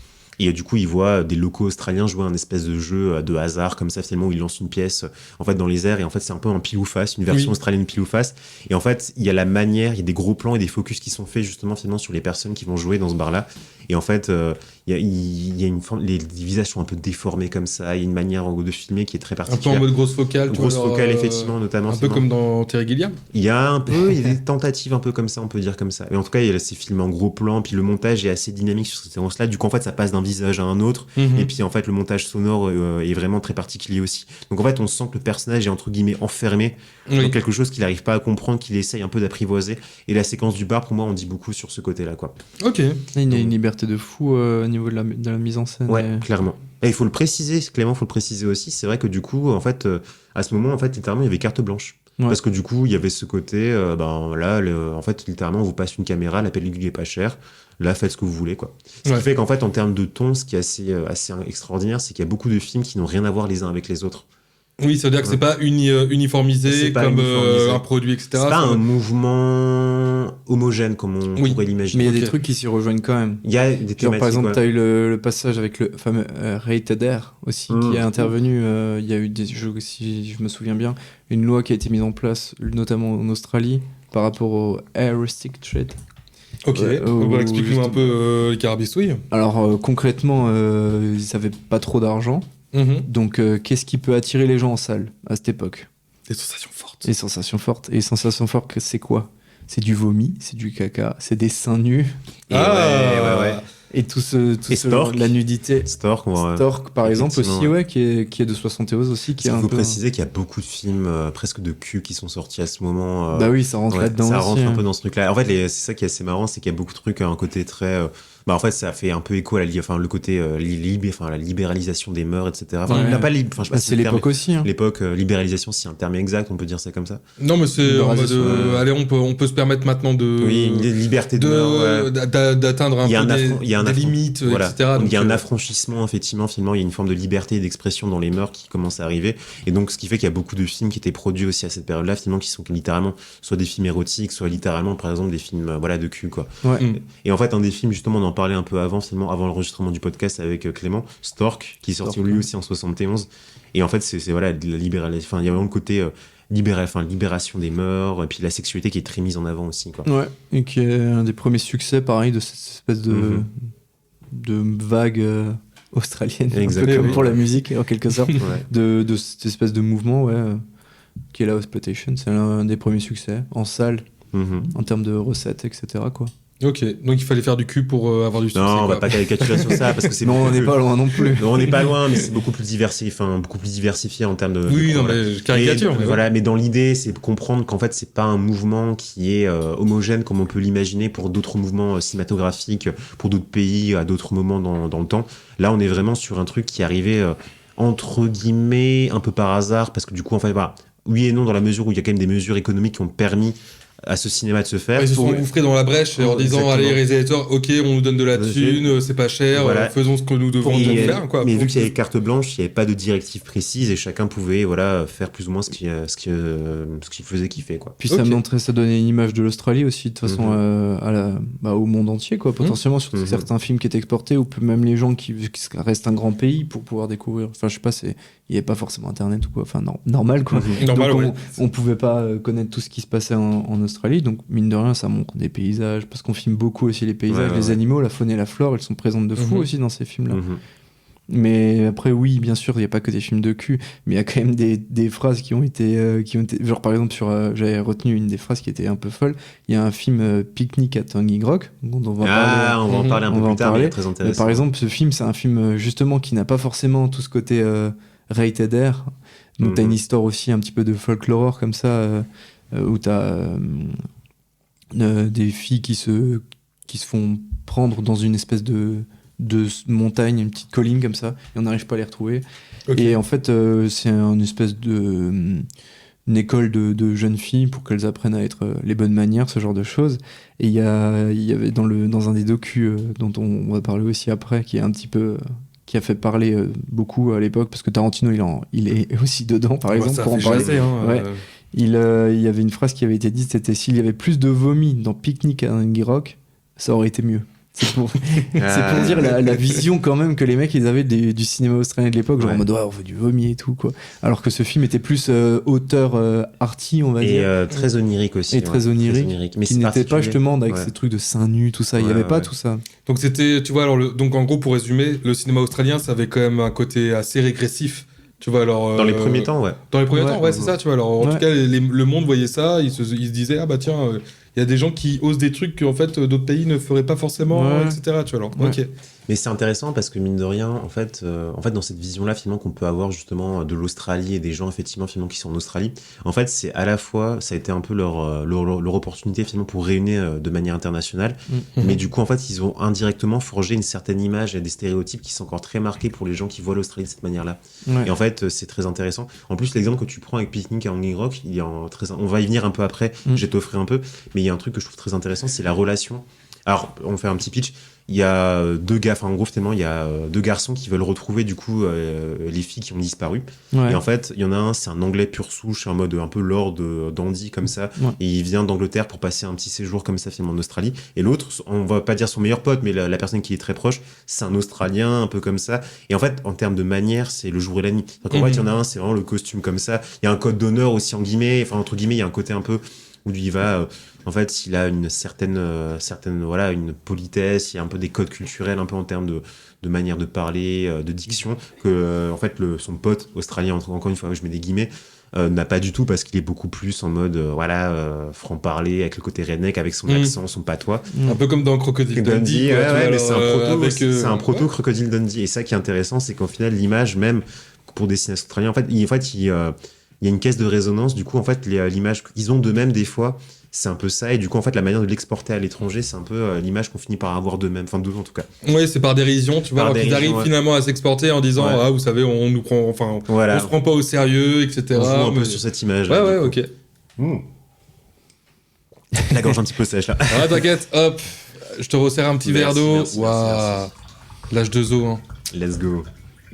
E: et du coup, il voit des locaux australiens jouer un espèce de jeu de hasard, comme ça, finalement, où ils lancent une pièce, en fait, dans les airs, et en fait, c'est un peu un pile ou face, une version australienne pile ou face, et en fait, il y a la manière, il y a des gros plans et des focus qui sont faits, justement, finalement, sur les personnes qui vont jouer dans ce bar-là, et en fait, il y a une forme, les visages sont un peu déformés comme ça, il y a une manière de filmer qui est très particulière.
D: Un peu en mode grosse focale.
E: Grosse focale, effectivement, notamment.
D: Un peu comme dans Terry Gilliam.
E: Il y a des tentatives un peu comme ça, on peut dire comme ça. Mais en tout cas, il y a ces films en gros plan, puis le montage est assez dynamique sur cette séquence-là. Du coup, en fait, ça passe d'un visage à un autre. Et puis, en fait, le montage sonore est vraiment très particulier aussi. Donc, en fait, on sent que le personnage est, entre guillemets, enfermé dans quelque chose qu'il n'arrive pas à comprendre, qu'il essaye un peu d'apprivoiser. Et la séquence du bar, pour moi, on dit beaucoup sur ce côté-là, quoi.
D: Ok.
F: Il y a une liberté de fou au niveau de la mise en scène.
E: Ouais, clairement. Et il faut le préciser, Clément, faut le préciser aussi. C'est vrai que du coup, en fait, à ce moment, en fait, littéralement, il y avait carte blanche. Parce que du coup, il y avait ce côté, en fait, littéralement, on vous passe une caméra, la pellicule est pas chère, là, faites ce que vous voulez, quoi. Ce qui fait qu'en fait, en termes de ton, ce qui est assez extraordinaire, c'est qu'il y a beaucoup de films qui n'ont rien à voir les uns avec les autres.
D: Oui, ça veut dire que c'est pas uniformisé comme un produit, etc.
E: C'est pas un mouvement homogène comme on pourrait l'imaginer.
F: Mais il y a des trucs qui s'y rejoignent quand même.
E: Il y a des thématiques.
F: Par exemple, tu as eu le passage avec le fameux Rated R aussi qui est intervenu. Il y a eu des jeux, si je me souviens bien, une loi qui a été mise en place, notamment en Australie, par rapport au Air Restricted.
D: Ok, explique-nous un peu les carabistouilles.
F: Alors concrètement, ils n'avaient pas trop d'argent. Donc, qu'est-ce qui peut attirer les gens en salle à cette époque ?
D: Des sensations fortes.
F: Les sensations fortes. Et les sensations fortes, c'est quoi ? C'est du vomi, c'est du caca, c'est des seins nus.
E: Ouais.
F: Et tout ce genre de la nudité.
E: Stork,
F: par exemple, aussi, qui est de 71 aussi.
E: Il faut préciser qu'il y a beaucoup de films presque de cul qui sont sortis à ce moment.
F: Bah oui, ça rentre là-dedans
E: ça
F: aussi.
E: Ça rentre un peu dans ce truc-là. En fait, c'est ça qui est assez marrant, c'est qu'il y a beaucoup de trucs, un côté très... en fait, ça fait un peu écho à le côté la libéralisation des mœurs, etc.
F: C'est l'époque aussi.
E: L'époque libéralisation, si c'est un terme exact, on peut dire ça comme ça.
D: Non, mais c'est en mode, allez, on peut se permettre maintenant de...
E: Oui, une liberté de mœurs,
D: d'atteindre un peu des limites, etc.
E: Il y a un affranchissement, effectivement, finalement, il y a une forme de liberté et d'expression dans les mœurs qui commence à arriver. Et donc, ce qui fait qu'il y a beaucoup de films qui étaient produits aussi à cette période-là, finalement, qui sont littéralement soit des films érotiques, soit littéralement, par exemple, des films de cul, quoi. Et en fait, un des films, justement, on en parlait un peu avant l'enregistrement du podcast avec Clément, Stork, qui est sorti lui aussi en 71. Et en fait, c'est la libéralisation. Enfin, il y a vraiment le côté libération des mœurs, et puis la sexualité qui est très mise en avant aussi, quoi.
F: Ouais, et qui est un des premiers succès, pareil, de cette espèce de vague australienne, un peu comme pour la musique, en quelque sorte, de cette espèce de mouvement, qui est la Exploitation. C'est un des premiers succès, en salle, en termes de recettes, etc., quoi.
D: Ok, donc il fallait faire du cul pour avoir du succès.
E: Non, on va pas caricaturer sur ça parce que c'est.
F: Non, on n'est pas loin non plus.
E: Non, on n'est pas loin, mais c'est beaucoup plus diversifié en termes de.
D: Oui, non, mais caricature.
E: Mais dans l'idée, c'est de comprendre qu'en fait, c'est pas un mouvement qui est homogène comme on peut l'imaginer pour d'autres mouvements cinématographiques, pour d'autres pays, à d'autres moments dans le temps. Là, on est vraiment sur un truc qui arrivait entre guillemets un peu par hasard parce que du coup, en fait, oui et non dans la mesure où il y a quand même des mesures économiques qui ont permis à ce cinéma de se faire.
D: Ils se sont engouffrés dans la brèche en disant allez, réalisateurs, ok, on nous donne de la thune, c'est pas cher, faisons ce que nous devons faire. Quoi.
E: Mais vu qu'il y avait carte blanche, il n'y avait pas de directive précise et chacun pouvait faire plus ou moins ce qu'il faisait kiffer. Quoi.
F: Puis ça donnait une image de l'Australie aussi, de toute façon, au monde entier, quoi, potentiellement, sur certains films qui étaient exportés, ou même les gens qui restent un grand pays pour pouvoir découvrir. Enfin, je sais pas, il n'y avait pas forcément Internet ou quoi, enfin, normal, quoi. Donc, on pouvait pas connaître tout ce qui se passait en Australie, donc mine de rien ça montre des paysages parce qu'on filme beaucoup aussi les paysages, les animaux, la faune et la flore, elles sont présentes de fou aussi dans ces films là. Mais après oui, bien sûr, il n'y a pas que des films de cul, mais il y a quand même des phrases qui ont été genre par exemple j'avais retenu une des phrases qui était un peu folle. Il y a un film Picnic à Hanging Rock dont on va
E: en parler un peu plus tard, mais très intéressant.
F: Mais par exemple ce film, c'est un film justement qui n'a pas forcément tout ce côté rated R, donc t'as une histoire aussi un petit peu de folklore comme ça, où t'as des filles qui se font prendre dans une espèce de montagne, une petite colline comme ça, et on n'arrive pas à les retrouver. Et en fait, c'est une espèce une école de jeunes filles pour qu'elles apprennent à être les bonnes manières, ce genre de choses. Et il y avait dans un des docus dont on va parler aussi après, qui est un petit peu... qui a fait parler beaucoup à l'époque, parce que Tarantino, il est aussi dedans, par exemple, pour en parler. Il y avait une phrase qui avait été dite, c'était s'il y avait plus de vomi dans Picnic à Hanging Rock, ça aurait été mieux. C'est pour dire la vision quand même que les mecs ils avaient du cinéma australien de l'époque, genre en mode on veut du vomi et tout, quoi. Alors que ce film était plus auteur arty, on va dire.
E: Et très onirique aussi.
F: Et très onirique. Mais qui n'était pas justement avec ces trucs de seins nus, tout ça. Il n'y avait pas tout ça.
D: Donc c'était, tu vois, alors donc en gros pour résumer, le cinéma australien ça avait quand même un côté assez régressif. Tu vois, alors,
E: dans les premiers temps,
D: Dans les premiers temps, c'est ça, tu vois. Alors, en tout cas, le monde voyait ça, il se disait, ah bah tiens, il y a des gens qui osent des trucs qu'en fait, d'autres pays ne feraient pas forcément, etc. Tu vois, alors, ok.
E: Mais c'est intéressant parce que mine de rien, en fait, dans cette vision-là, finalement, qu'on peut avoir justement de l'Australie et des gens effectivement qui sont en Australie, en fait, c'est à la fois, ça a été un peu leur opportunité finalement pour réunir de manière internationale, mais du coup, en fait, ils ont indirectement forgé une certaine image et des stéréotypes qui sont encore très marqués pour les gens qui voient l'Australie de cette manière-là. Ouais. Et en fait, c'est très intéressant. En plus, l'exemple que tu prends avec Picnic à Hanging Rock, on va y venir un peu après. Je vais t'offrir un peu, mais il y a un truc que je trouve très intéressant, c'est la relation. Alors, on fait un petit pitch. Il y a deux gars, enfin en gros finalement il y a deux garçons qui veulent retrouver du coup les filles qui ont disparu. Ouais. Et en fait il y en a un, c'est un Anglais pur souche, en mode un peu lord dandy comme ça. Ouais. Et il vient d'Angleterre pour passer un petit séjour comme ça finalement en Australie. Et l'autre, on va pas dire son meilleur pote, mais la personne qui est très proche, c'est un Australien un peu comme ça. Et en fait en termes de manière, c'est le jour et la nuit. Donc en fait il y en a un, c'est vraiment le costume comme ça. Il y a un code d'honneur aussi en guillemets, enfin entre guillemets il y a un côté un peu où lui il va en fait il a une certaine voilà une politesse, il y a un peu des codes culturels un peu en termes de manière de parler, de diction que en fait son pote australien, encore une fois je mets des guillemets, n'a pas du tout parce qu'il est beaucoup plus en mode franc-parler avec le côté redneck, avec son accent, son patois.
D: Un peu comme dans Crocodile Dundee.
E: Mais c'est un proto Crocodile Dundee. Et ça qui est intéressant, c'est qu'au final l'image même pour des cinéastes australiens, en fait il y a une caisse de résonance. Du coup en fait l'image qu'ils ont d'eux-mêmes des fois, c'est un peu ça, et du coup en fait la manière de l'exporter à l'étranger, c'est un peu l'image qu'on finit par avoir d'eux-mêmes, enfin d'eux en tout cas.
D: Oui, c'est par dérision, tu vois, alors qu'ils arrivent finalement à s'exporter en disant ah vous savez on nous prend, enfin on se prend pas au sérieux, etc.
E: On joue un peu sur cette image.
D: Ouais, ok.
E: La gorge un petit peu sèche là.
D: Ouais, t'inquiète, hop, je te resserre un petit verre d'eau. Waouh, l'âge de zoo. Hein.
E: Let's go.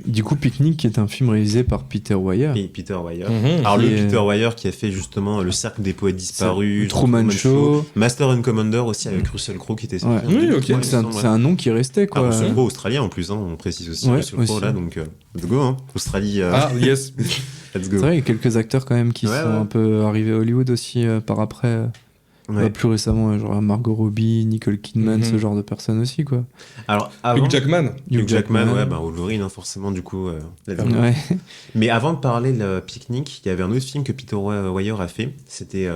F: Du coup, Picnic est un film réalisé par Peter Weir.
E: Et Peter Weir. Alors Peter Weir qui a fait justement Le Cercle des Poètes Disparus,
F: Truman Show,
E: Master and Commander aussi avec Russell Crowe qui était sorti.
F: Oui, ok. C'est un nom qui est resté quoi.
E: Russell Crowe australien en plus, hein, on précise aussi Russell Crowe là, donc let's go, hein. Australie.
D: Ah yes.
E: Let's go.
F: C'est vrai, il y a quelques acteurs quand même qui sont un peu arrivés à Hollywood aussi par après. Plus récemment, genre Margot Robbie, Nicole Kidman, ce genre de personnes aussi, quoi.
E: Alors, avant...
D: Hugh Jackman,
E: Wolverine, hein, forcément, du coup. Mais avant de parler de Picnic, il y avait un autre film que Peter Weir a fait. C'était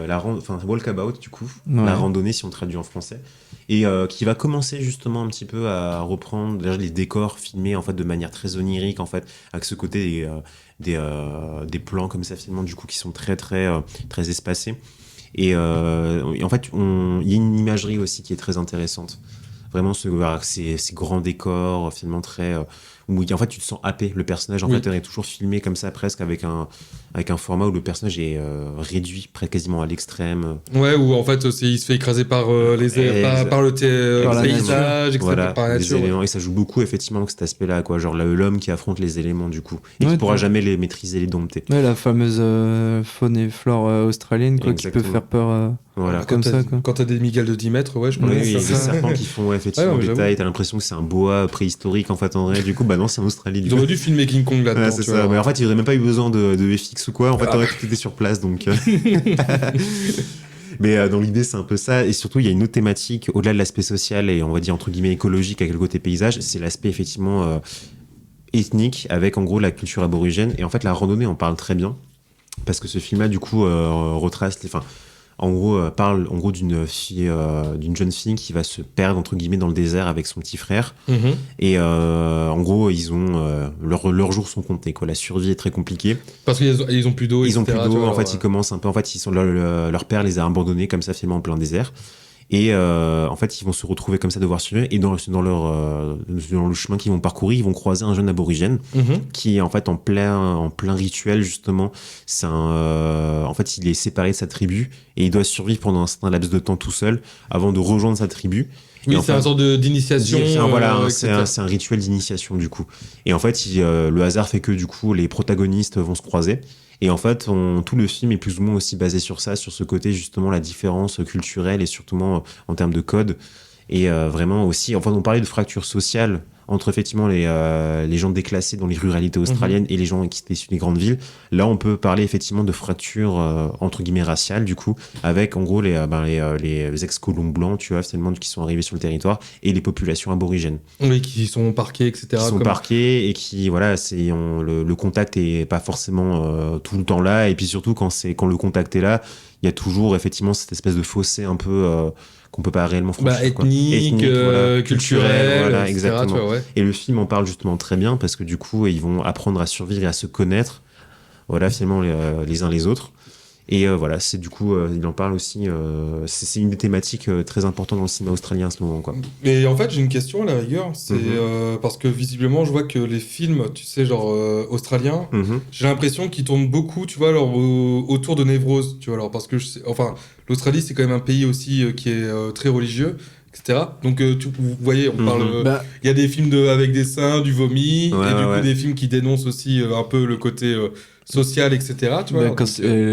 E: Walkabout, du coup, la randonnée, si on traduit en français. Et qui va commencer justement un petit peu à reprendre les décors filmés en fait de manière très onirique, en fait, avec ce côté des plans comme ça, finalement, du coup, qui sont très, très, très espacés. Et en fait, il y a une imagerie aussi qui est très intéressante. Vraiment, ces grands décors, finalement très... où en fait, tu te sens happé. Le personnage, en fait, est toujours filmé comme ça, presque avec un format où le personnage est réduit quasiment à l'extrême.
D: Ouais, où en fait, il se fait écraser par le paysage, etc.
E: Voilà,
D: par la nature.
E: Les éléments. Et ça joue beaucoup, effectivement, cet aspect-là, quoi. Genre l'homme qui affronte les éléments, du coup. Et qui ne pourra jamais les maîtriser, les dompter.
F: Ouais, la fameuse faune et flore australienne, quoi, qui peut faire peur...
E: Voilà.
F: Comme ça, quoi.
D: Quand t'as des migales de 10 mètres, je connais
E: des serpents qui font effectivement des tailles, t'as l'impression que c'est un bois préhistorique en fait en vrai. Du coup, non, c'est en Australie.
D: Ils auraient dû filmer King Kong là-dedans.
E: C'est ça. Mais en fait, il aurait même pas eu besoin de FX ou quoi. En fait, t'aurais tout été sur place, donc. Mais dans l'idée, c'est un peu ça. Et surtout, il y a une autre thématique au-delà de l'aspect social et on va dire entre guillemets écologique avec le côté paysage. C'est l'aspect effectivement ethnique avec en gros la culture aborigène. Et en fait, la randonnée en parle très bien parce que ce film-là, du coup, retrace en gros, parle en gros d'une jeune fille qui va se perdre entre guillemets dans le désert avec son petit frère. Et en gros, ils ont leurs jours sont comptés, quoi. La survie est très compliquée
D: parce qu'ils ont plus d'eau.
E: Ils ont plus d'eau. En fait, ils commencent un peu. En fait, leur père les a abandonnés comme ça, finalement en plein désert. Et en fait, ils vont se retrouver comme ça, devoir survivre. Et dans le chemin qu'ils vont parcourir, ils vont croiser un jeune aborigène qui est en fait en plein rituel justement. En fait, il est séparé de sa tribu et il doit survivre pendant un certain laps de temps tout seul avant de rejoindre sa tribu.
D: Oui, c'est un sorte d'initiation.
E: C'est un rituel d'initiation du coup. Et en fait, le hasard fait que du coup, les protagonistes vont se croiser. Et en fait, tout le film est plus ou moins aussi basé sur ça, sur ce côté justement la différence culturelle et surtout en termes de code. Et vraiment aussi, enfin, on parlait de fracture sociale entre effectivement les gens déclassés dans les ruralités australiennes et les gens qui étaient issus des grandes villes. Là, on peut parler effectivement de fracture entre guillemets raciale du coup, avec en gros les ex-colons blancs, tu vois, finalement qui sont arrivés sur le territoire et les populations aborigènes.
D: Oui, qui sont parqués, etc.
E: Qui sont parqués et qui le contact est pas forcément tout le temps là. Et puis surtout quand le contact est là, il y a toujours effectivement cette espèce de fossé un peu qu'on peut pas réellement franchir.
D: Ethnique, culturel,
E: voilà,
D: etc.,
E: exactement.
D: Tu vois, ouais.
E: Et le film en parle justement très bien parce que du coup, ils vont apprendre à survivre et à se connaître, voilà, finalement les uns les autres. Et voilà, c'est du coup, il en parle aussi. C'est une des thématiques très importantes dans le cinéma australien à ce moment, quoi.
D: Et en fait, j'ai une question à la rigueur. C'est parce que visiblement, je vois que les films, tu sais, genre australiens, j'ai l'impression qu'ils tournent beaucoup, tu vois, alors, autour de névrose, tu vois, alors parce que l'Australie, c'est quand même un pays aussi qui est très religieux, etc. Donc, vous voyez, on parle. Il y a des films avec des seins, du vomi, des films qui dénoncent aussi un peu le côté social, etc. Tu vois,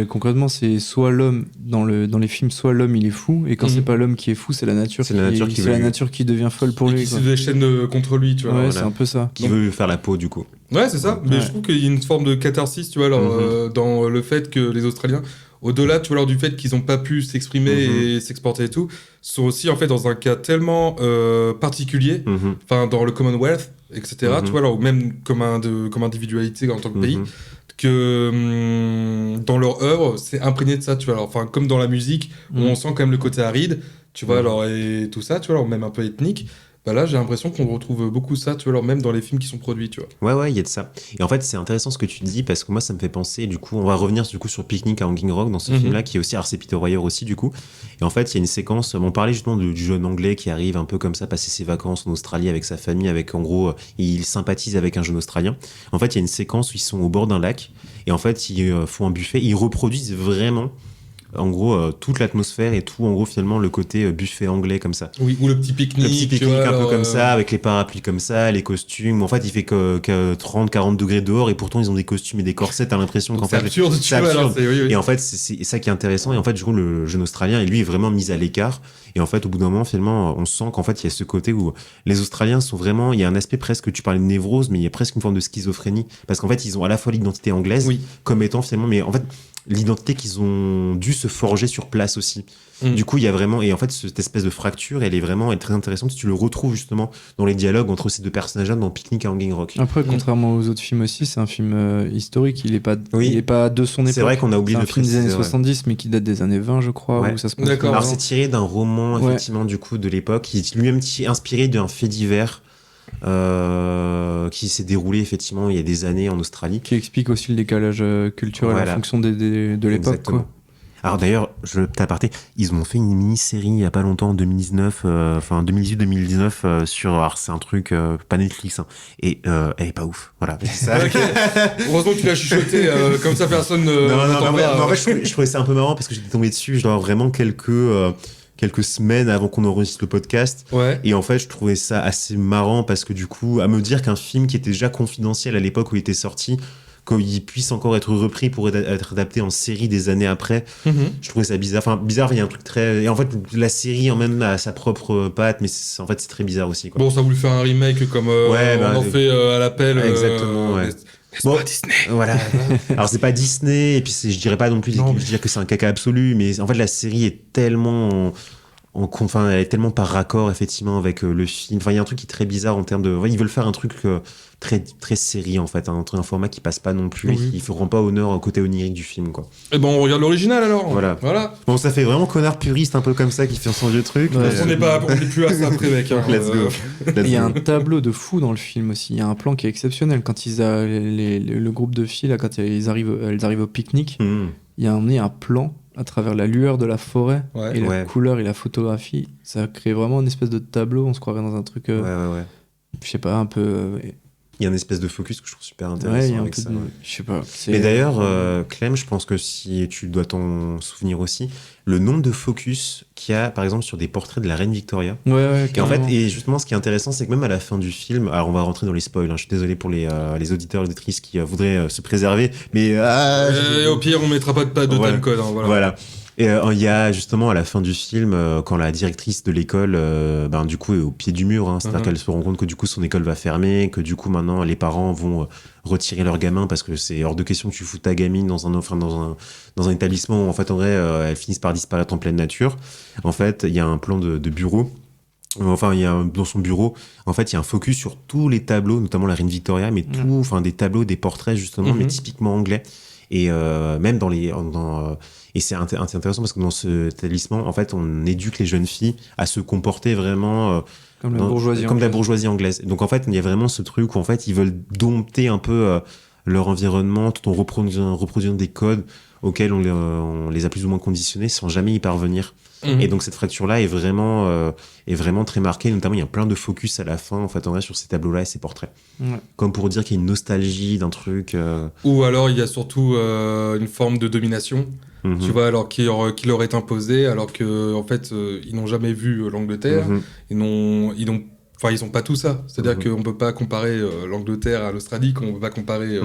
F: concrètement, c'est soit l'homme, dans les films, soit l'homme il est fou, et quand c'est pas l'homme qui est fou, c'est la nature, c'est la nature qui devient folle pour lui.
D: Qui se déchaîne contre lui, tu vois.
F: Ouais, c'est un peu ça.
E: Qui veut faire la peau, du coup.
D: Ouais, c'est ça. Mais je trouve qu'il y a une forme de catharsis, tu vois, alors, dans le fait que les Australiens, au-delà, tu vois, alors, du fait qu'ils n'ont pas pu s'exprimer et s'exporter et tout, sont aussi, en fait, dans un cas tellement particulier, enfin, dans le Commonwealth, etc., tu vois, alors, même comme individualité en tant que pays, que dans leur œuvre, c'est imprégné de ça, tu vois. Alors, enfin, comme dans la musique, où on sent quand même le côté aride, tu vois, alors, et tout ça, tu vois, alors, même un peu ethnique. Bah là, j'ai l'impression qu'on retrouve beaucoup ça, tu vois, alors même dans les films qui sont produits, tu vois.
E: Ouais, il y a de ça. Et en fait, c'est intéressant ce que tu dis, parce que moi, ça me fait penser, du coup, on va revenir du coup sur Picnic à Hanging Rock dans ce film-là, qui est aussi, alors c'est Peter Weir aussi, du coup. Et en fait, il y a une séquence, on parlait justement du jeune anglais qui arrive un peu comme ça, passer ses vacances en Australie avec sa famille, avec, en gros, il sympathise avec un jeune Australien. En fait, il y a une séquence où ils sont au bord d'un lac, et en fait, ils font un buffet, ils reproduisent vraiment en gros toute l'atmosphère et tout, en gros finalement le côté buffet anglais comme ça.
D: Oui, ou le petit pique-nique
E: un peu comme ça, avec les parapluies comme ça, les costumes. En fait, il fait que 30-40 degrés dehors et pourtant ils ont des costumes et des corsets, t'as l'impression qu'en fait
D: c'est absurde.
E: Et en fait c'est ça qui est intéressant, et en fait du coup le jeune Australien, et lui est vraiment mis à l'écart, et en fait au bout d'un moment finalement on sent qu'en fait il y a ce côté où les Australiens sont vraiment, il y a un aspect presque, tu parlais de névrose, mais il y a presque une forme de schizophrénie, parce qu'en fait ils ont à la fois l'identité anglaise comme étant finalement, mais en fait l'identité qu'ils ont dû se forger sur place aussi. Du coup, il y a vraiment, et en fait, cette espèce de fracture, elle est très intéressante. Tu le retrouves justement dans les dialogues entre ces deux personnages-là dans Picnic à Hanging Rock.
F: Après, contrairement aux autres films aussi, c'est un film historique. Il est pas de son époque.
E: C'est vrai qu'on a oublié de préciser.
F: C'est un film des années 70, mais qui date des années 20, je crois. Où ça se passe.
D: D'accord.
E: Alors, c'est tiré d'un roman, effectivement, du coup, de l'époque, qui est lui-même inspiré d'un fait divers. Qui s'est déroulé effectivement il y a des années en Australie,
F: qui explique aussi le décalage culturel en fonction de l'époque, quoi.
E: Alors d'ailleurs, je t'apartais, ils ont fait une mini-série il y a pas longtemps, en 2019, 2018-2019 sur, alors c'est un truc pas Netflix, hein, et elle est pas ouf, voilà. Ça.
D: Heureusement que tu l'as chuchoté, comme ça personne
E: en fait, je trouvais ça un peu marrant parce que j'étais tombé dessus, genre vraiment quelques semaines avant qu'on enregistre le podcast. Et en fait, je trouvais ça assez marrant parce que du coup, à me dire qu'un film qui était déjà confidentiel à l'époque où il était sorti, qu'il puisse encore être repris pour être adapté en série des années après, je trouvais ça bizarre. Enfin, bizarre, il y a un truc très... Et en fait, la série en même a sa propre patte, mais en fait, c'est très bizarre aussi, quoi.
D: Bon, ça a voulu faire un remake comme on en fait à l'appel.
E: Exactement,
D: c'est pas Disney.
E: Voilà. Alors c'est pas Disney, et puis je dirais pas non plus dire que c'est un caca absolu, mais en fait la série est tellement elle est tellement par raccord effectivement avec le film. Enfin, il y a un truc qui est très bizarre en termes de. Ils veulent faire un truc très très série en fait, un format qui passe pas non plus, qui ne feront pas honneur au côté onirique du film, quoi.
D: Et bon, on regarde l'original alors.
E: Voilà. Bon, ça fait vraiment connard puriste un peu comme ça qui fait son vieux truc.
D: On n'est plus à ça après, mec.
E: Let's go.
F: Il y a un tableau de fou dans le film aussi. Il y a un plan qui est exceptionnel quand le groupe de filles là, quand elles arrivent au pique-nique. Il y a un plan à travers la lueur de la forêt et la couleur et la photographie, ça crée vraiment une espèce de tableau, on se croirait dans un truc je sais pas, un peu
E: il y a une espèce de focus que je trouve super intéressant avec ça.
F: Je sais pas.
E: Mais d'ailleurs, Clem, je pense que si tu dois t'en souvenir aussi, le nombre de focus qu'il y a, par exemple, sur des portraits de la reine Victoria. Et en fait, et justement, ce qui est intéressant, c'est que même à la fin du film, alors on va rentrer dans les spoils, hein, je suis désolé pour les auditeurs et auditrices qui voudraient se préserver, mais
D: au pire, on mettra pas de time code. Hein,
E: voilà. Et il y a justement à la fin du film, quand la directrice de l'école, du coup, est au pied du mur, hein, c'est-à-dire qu'elle se rend compte que du coup son école va fermer, que du coup maintenant les parents vont retirer leur gamin parce que c'est hors de question que tu fous ta gamine dans un établissement où en fait en vrai elles finissent par disparaître en pleine nature. En fait, il y a un plan de bureau. Enfin, dans son bureau, en fait, il y a un focus sur tous les tableaux, notamment la reine Victoria, mais des tableaux, des portraits justement, mais typiquement anglais. Et même et c'est intéressant parce que dans ce établissement, en fait, on éduque les jeunes filles à se comporter vraiment
F: comme la
E: bourgeoisie anglaise. Donc en fait, il y a vraiment ce truc où en fait, ils veulent dompter un peu leur environnement tout en reproduisant des codes auxquels on les a plus ou moins conditionnés sans jamais y parvenir. Et donc cette fracture-là est vraiment très marquée. Notamment, il y a plein de focus à la fin, en fait, en vrai, sur ces tableaux-là et ces portraits. Ouais. Comme pour dire qu'il y a une nostalgie d'un truc.
D: Ou alors, il y a surtout une forme de domination. Tu vois, alors qui leur est imposée, alors que en fait, ils n'ont jamais vu l'Angleterre. Ils ont pas tout ça. C'est-à-dire qu'on peut pas comparer l'Angleterre à l'Australie, qu'on peut pas comparer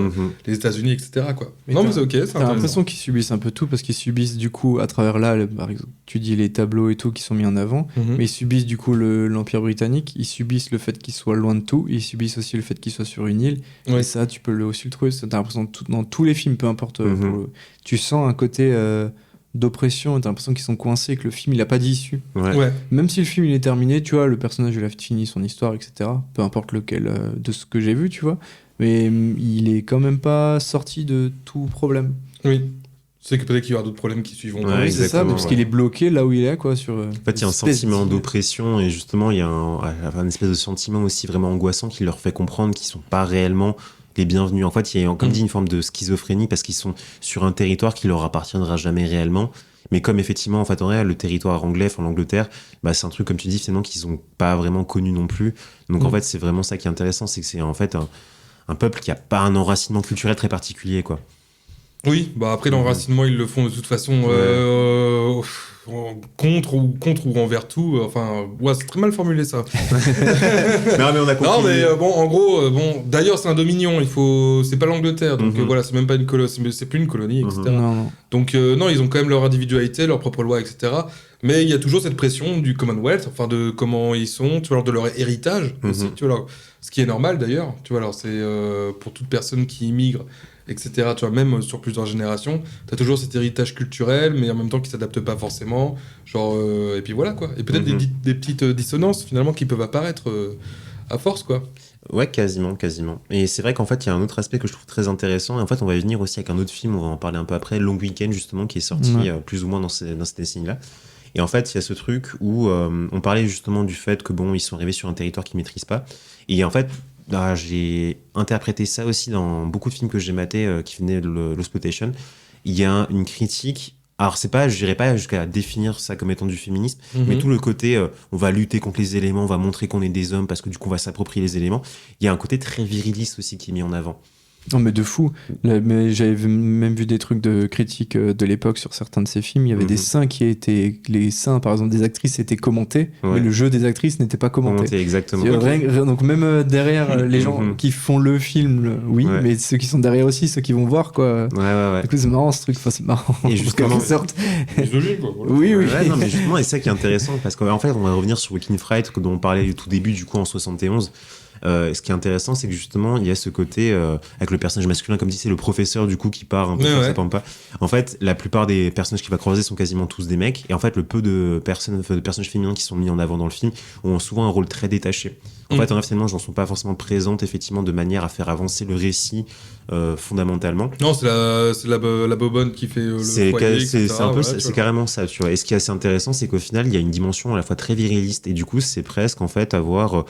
D: les États-Unis, etc. Quoi. Mais c'est ok. T'as
F: l'impression qu'ils subissent un peu tout parce qu'ils subissent du coup à travers là, par exemple, tu dis les tableaux et tout qui sont mis en avant, mais ils subissent du coup l'Empire britannique. Ils subissent le fait qu'ils soient loin de tout. Ils subissent aussi le fait qu'ils soient sur une île. Et ça, tu peux aussi le trouver. T'as l'impression dans tous les films, peu importe, tu sens un côté d'oppression, t'as l'impression qu'ils sont coincés, que le film il a pas d'issue. Même si le film il est terminé, tu vois, le personnage il a fini son histoire, etc. Peu importe lequel de ce que j'ai vu, tu vois, mais il est quand même pas sorti de tout problème.
D: Oui. C'est que peut-être qu'il y aura d'autres problèmes qui suivront.
F: Oui, c'est ça, parce qu'il est bloqué là où il est, quoi. En
E: fait, il y a un sentiment d'oppression et justement, il y a un espèce de sentiment aussi vraiment angoissant qui leur fait comprendre qu'ils sont pas réellement les bienvenus. En fait, il y a, comme dit, une forme de schizophrénie parce qu'ils sont sur un territoire qui leur appartiendra jamais réellement. Mais comme effectivement, en fait, en réel, le territoire anglais, l'Angleterre, c'est un truc, comme tu dis, finalement, qu'ils ont pas vraiment connu non plus. Donc, en fait, c'est vraiment ça qui est intéressant, c'est que c'est en fait un peuple qui a pas un enracinement culturel très particulier, quoi.
D: Oui, après l'enracinement, ils le font de toute façon contre ou envers tout. Enfin, c'est très mal formulé ça.
E: Non, mais on a compris.
D: Non, mais en gros, d'ailleurs, c'est un dominion. C'est pas l'Angleterre, donc voilà, c'est même pas une colonie, c'est plus une colonie, etc.
F: Non.
D: Donc non, ils ont quand même leur individualité, leur propre loi, etc. Mais il y a toujours cette pression du Commonwealth, enfin de comment ils sont, tu vois, de leur héritage aussi, tu vois, ce qui est normal d'ailleurs. Tu vois, alors c'est pour toute personne qui immigre, etc. Tu vois, même sur plusieurs générations, t'as toujours cet héritage culturel, mais en même temps qui s'adapte pas forcément. Genre, et puis voilà, quoi. Et peut-être des petites dissonances, finalement, qui peuvent apparaître à force, quoi.
E: Ouais, quasiment. Et c'est vrai qu'en fait, il y a un autre aspect que je trouve très intéressant. Et en fait, on va y venir aussi avec un autre film, on va en parler un peu après, Long Weekend, justement, qui est sorti plus ou moins dans cette décennie-là. Et en fait, il y a ce truc où on parlait justement du fait que, ils sont arrivés sur un territoire qu'ils maîtrisent pas. Et en fait, j'ai interprété ça aussi dans beaucoup de films que j'ai matés qui venaient de l'exploitation. Il y a une critique. Alors, je dirais pas jusqu'à définir ça comme étant du féminisme, mais tout le côté, on va lutter contre les éléments, on va montrer qu'on est des hommes parce que du coup, on va s'approprier les éléments. Il y a un côté très viriliste aussi qui est mis en avant.
F: Non, mais de fou. Mais j'avais même vu des trucs de critiques de l'époque sur certains de ces films. Il y avait des seins les seins, par exemple, des actrices étaient commentés, mais le jeu des actrices n'était pas commenté.
E: Exactement.
F: Donc même derrière les gens qui font le film, mais ceux qui sont derrière aussi, ceux qui vont voir, quoi.
E: Ouais.
F: Du coup, c'est marrant ce truc. Enfin, c'est marrant.
E: Et justement,
F: Oui.
E: Non, mais justement, et c'est ça qui est intéressant parce qu'en fait, on va revenir sur Joaquin Phoenix dont on parlait au tout début, du coup, en 71. Ce qui est intéressant, c'est que justement, il y a ce côté avec le personnage masculin, comme dit, c'est le professeur du coup qui part un peu sur sa pampa. En fait, la plupart des personnages qu'il va croiser sont quasiment tous des mecs, et en fait, le peu de personnages féminins qui sont mis en avant dans le film ont souvent un rôle très détaché. En fait, finalement, j'en sont pas forcément présentes effectivement de manière à faire avancer le récit fondamentalement.
D: Non, c'est la bobonne qui fait le foyer,
E: c'est carrément ça, tu vois. Et ce qui est assez intéressant, c'est qu'au final, il y a une dimension à la fois très viriliste, et du coup, c'est presque en fait avoir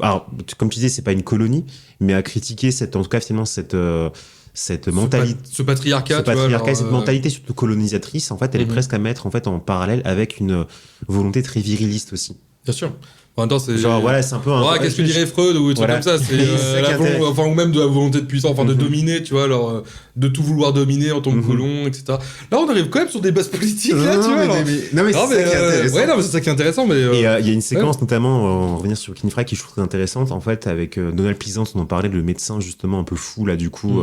E: alors, comme tu disais, c'est pas une colonie, mais à critiquer cette mentalité,
D: ce patriarcat,
E: cette mentalité surtout colonisatrice, en fait, elle est presque à mettre en fait en parallèle avec une volonté très viriliste aussi.
D: Bien sûr. En même temps, c'est
E: genre voilà, c'est un peu
D: qu'est-ce que dirait Freud ou des trucs comme ça, c'est ou même de la volonté de puissance, de dominer, tu vois, alors de tout vouloir dominer en tant que colon, etc. Là, on arrive quand même sur des bases politiques, là, tu vois.
E: Non, mais c'est ça qui est intéressant.
D: C'est ça qui est intéressant, mais
E: et il y a une séquence notamment, on va revenir sur Joaquin Phoenix, qui je trouve très intéressante, en fait, avec Donald Pleasance, on en parlait, le médecin justement un peu fou là, du coup,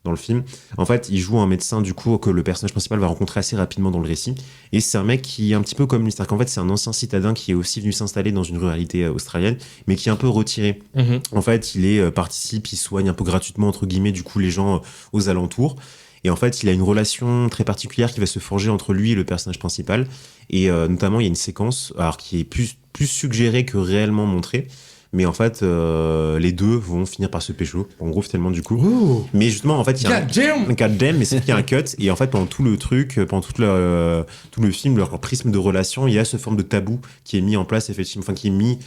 E: dans le film. En fait, il joue un médecin du coup que le personnage principal va rencontrer assez rapidement dans le récit, et c'est un mec qui est un petit peu comme lui, c'est-à-dire qu'en fait, c'est un ancien citadin qui est aussi venu s'installer dans une ruralité australienne, mais qui est un peu retiré. En fait, il participe, il soigne un peu gratuitement entre guillemets du coup les gens aux alentours. Et en fait, il a une relation très particulière qui va se forger entre lui et le personnage principal. Et notamment, il y a une séquence, alors qui est plus suggérée que réellement montrée, mais en fait les deux vont finir par se pécho en gros finalement du coup. Mais justement en fait il y a un goddamn, mais c'est qu'il y a un cut et en fait pendant tout le truc, pendant tout le film, leur prisme de relation, il y a ce forme de tabou qui est mis en place effectivement, enfin qui est mis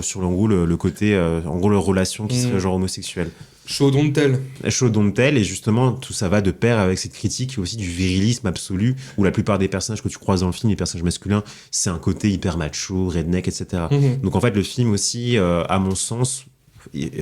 E: sur en gros le côté en gros leur relation qui serait genre homosexuelle.
D: Show don't tell.
E: Et justement tout ça va de pair avec cette critique aussi du virilisme absolu où la plupart des personnages que tu croises dans le film, les personnages masculins, c'est un côté hyper macho, redneck, etc. Donc en fait le film aussi à mon sens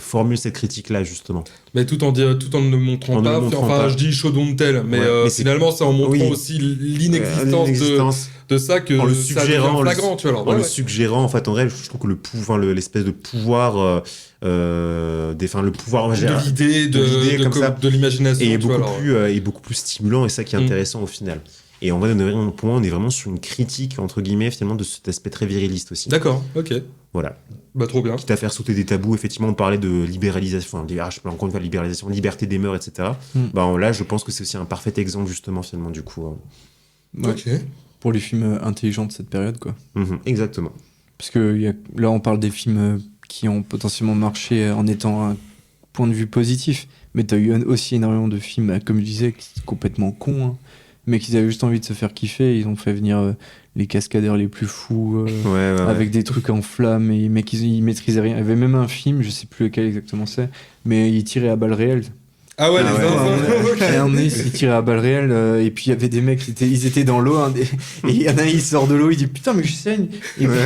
E: formule cette critique-là justement.
D: Mais tout en ne montrant pas. Je dis show don't tell, mais finalement c'est en montrant aussi l'inexistence de ça que
E: le
D: ça devient flagrant, tu vois.
E: En le suggérant, en fait, en vrai, je trouve que le pouvoir, l'espèce de pouvoir, le pouvoir
D: de l'idée, de l'imagination,
E: est beaucoup plus stimulant et ça qui est intéressant au final. Et en vrai, pour moi, on est vraiment sur une critique, entre guillemets, finalement, de cet aspect très viriliste aussi.
D: D'accord, ok.
E: Voilà.
D: Bah, trop bien.
E: Quitte à faire sauter des tabous, effectivement, on parlait de libéralisation, encore une fois, libéralisation, liberté des mœurs, etc. Là, je pense que c'est aussi un parfait exemple, justement, finalement, du coup.
D: Ok.
F: Pour les films intelligents de cette période, quoi.
E: Exactement.
F: Parce que là, on parle des films qui ont potentiellement marché en étant un point de vue positif. Mais t'as eu aussi énormément de films, comme je disais, qui sont complètement cons, mais qu'ils avaient juste envie de se faire kiffer. Ils ont fait venir les cascadeurs les plus fous avec des trucs en flammes, mais qu'ils maîtrisaient rien. Il y avait même un film, je sais plus lequel exactement c'est, mais ils tiraient à balles réelles.
D: Ah ouais,
F: ils tiraient à balles réelles, et puis il y avait des mecs, ils étaient dans l'eau, et il y en a un, il sort de l'eau, il dit putain, mais je saigne. Et puis,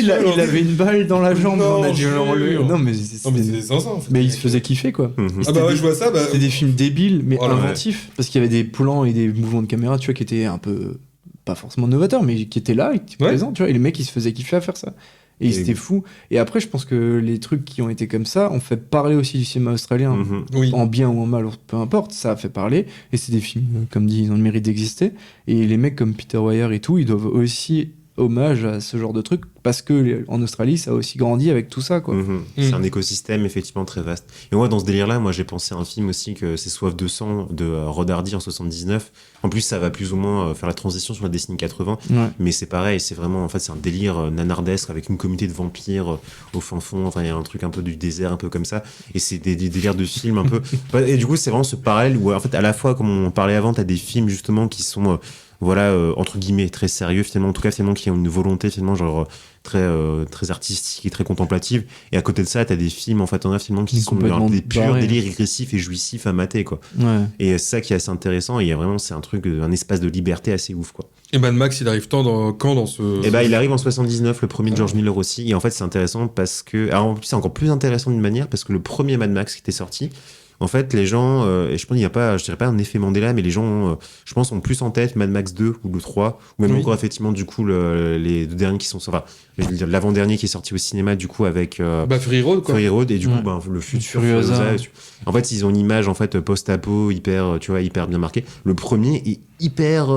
F: il avait une balle dans la jambe, on a dû l'enlever. Non, mais
D: c'est sensant.
F: Mais il se faisait kiffer, quoi.
D: Je vois ça.
F: C'était des films débiles, mais inventifs, parce qu'il y avait des plans et des mouvements de caméra, tu vois, qui étaient un peu, pas forcément novateurs, mais qui étaient là, et qui étaient présents, tu vois, et les mecs, ils se faisaient kiffer à faire ça. Et c'était fou. Et après, je pense que les trucs qui ont été comme ça ont fait parler aussi du cinéma australien. En bien ou en mal, peu importe, ça a fait parler. Et c'est des films, comme dit, ils ont le mérite d'exister. Et les mecs comme Peter Weir et tout, ils doivent aussi hommage à ce genre de truc parce que en Australie ça a aussi grandi avec tout ça, quoi.
E: C'est un écosystème effectivement très vaste. Et moi dans ce délire là, j'ai pensé à un film aussi que c'est Soif de sang de Rod Hardy en 79. En plus ça va plus ou moins faire la transition sur la décennie 80, mais c'est pareil, c'est vraiment en fait c'est un délire nanardesque avec une communauté de vampires au fin fond, enfin il y a un truc un peu du désert un peu comme ça, et c'est des délires de films un peu et du coup c'est vraiment ce parallèle où en fait à la fois comme on parlait avant, t'as des films justement qui sont entre guillemets très sérieux finalement, en tout cas finalement qui ont une volonté finalement genre très artistique et très contemplative, et à côté de ça t'as des films en fait finalement qui sont des purs délires régressifs et jouissifs à mater, quoi. Et c'est ça qui est assez intéressant, et il y a vraiment c'est un espace de liberté assez ouf, quoi.
D: Et Mad Max il arrive quand dans ce...
E: il arrive en 79, le premier de George Miller aussi, et en fait c'est intéressant parce que alors en plus c'est encore plus intéressant d'une manière parce que le premier Mad Max qui était sorti, en fait, les gens, et je pense qu'il n'y a pas, je dirais pas un effet Mandela, mais les gens, je pense, ont plus en tête Mad Max 2 ou le 3, ou même encore effectivement, du coup, les deux derniers qui sont, enfin, je veux dire, l'avant-dernier qui est sorti au cinéma, du coup, avec
D: Fury Road, quoi.
E: Fury Road, et du coup, le futur Furiosa. En fait, ils ont une image, en fait, post-apo, hyper bien marquée. Le premier est hyper,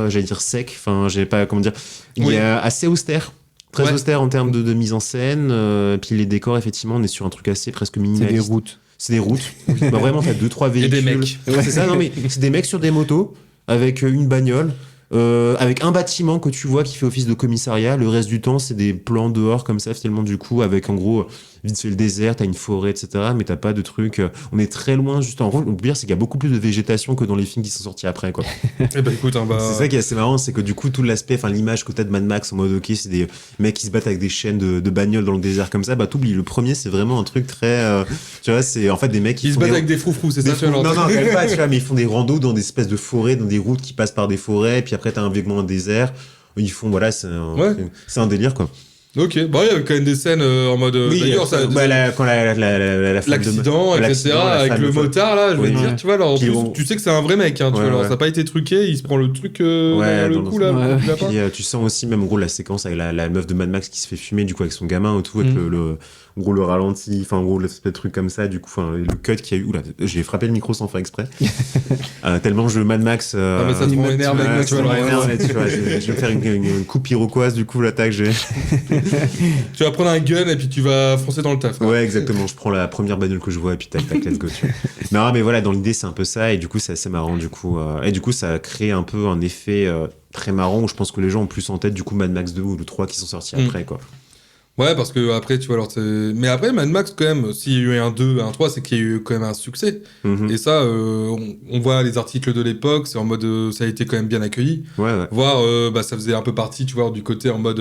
E: j'allais dire sec, enfin, il est assez austère. Très austère en termes de mise en scène, puis les décors, effectivement, on est sur un truc assez presque minimaliste. C'est des routes. Vraiment, t'as 2-3 véhicules.
D: Et des mecs.
E: C'est ça, non mais c'est des mecs sur des motos, avec une bagnole, avec un bâtiment que tu vois qui fait office de commissariat. Le reste du temps, c'est des plans dehors comme ça, finalement, du coup, avec en gros, vite fait le désert, t'as une forêt, etc. Mais t'as pas de truc. On est très loin, juste en gros. Le pire, c'est qu'il y a beaucoup plus de végétation que dans les films qui sont sortis après, quoi.
D: Écoute,
E: c'est ça qui est assez marrant, c'est que du coup, tout l'aspect, l'image que t'as de Mad Max en mode ok, c'est des mecs qui se battent avec des chaînes de bagnoles dans le désert comme ça. T'oublies. Le premier, c'est vraiment un truc très. Tu vois, c'est en fait des mecs qui
D: se battent avec des froufrous, c'est ça.
E: Non, quand même pas, tu vois, mais ils font des randos dans des espèces de forêts, dans des routes qui passent par des forêts, puis après, t'as un vaguement un désert. Ils font, c'est un délire, quoi.
D: Ok, il y avait quand même des scènes en mode.
E: D'ailleurs, quand
D: l'accident, etc., avec le motard, là, je veux dire, tu vois, alors, tu sais que c'est un vrai mec, hein, tu vois, alors, ça n'a pas été truqué, il se prend le truc le coup, là.
E: Puis tu sens aussi, même, en gros, la séquence avec la meuf de Mad Max qui se fait fumer, du coup, avec son gamin, tout, avec en gros, le ralenti, enfin, en gros, l'espèce de truc comme ça, du coup, le cut qu'il y a eu. Oula, j'ai frappé le micro sans faire exprès. Tellement je Mad Max.
D: mais ça te m'énerve, mec, tu vois.
E: Je vais faire une coupe iroquoise, du coup, l'attaque,
D: tu vas prendre un gun et puis tu vas foncer dans le taf.
E: Ouais, exactement. Je prends la première bagnole que je vois et puis tac, let's go. Non, mais voilà, dans l'idée, c'est un peu ça, et du coup, c'est assez marrant, du coup. Et du coup, ça crée un peu un effet très marrant où je pense que les gens ont plus en tête du coup Mad Max 2 ou le 3 qui sont sortis après, quoi.
D: Ouais, parce que après, tu vois, alors mais après, Mad Max, quand même, s'il y a eu un 2, un 3, c'est qu'il y a eu quand même un succès. Et ça, on voit les articles de l'époque, c'est en mode, ça a été quand même bien accueilli.
E: Ouais.
D: Voire, ça faisait un peu partie, tu vois, du côté en mode,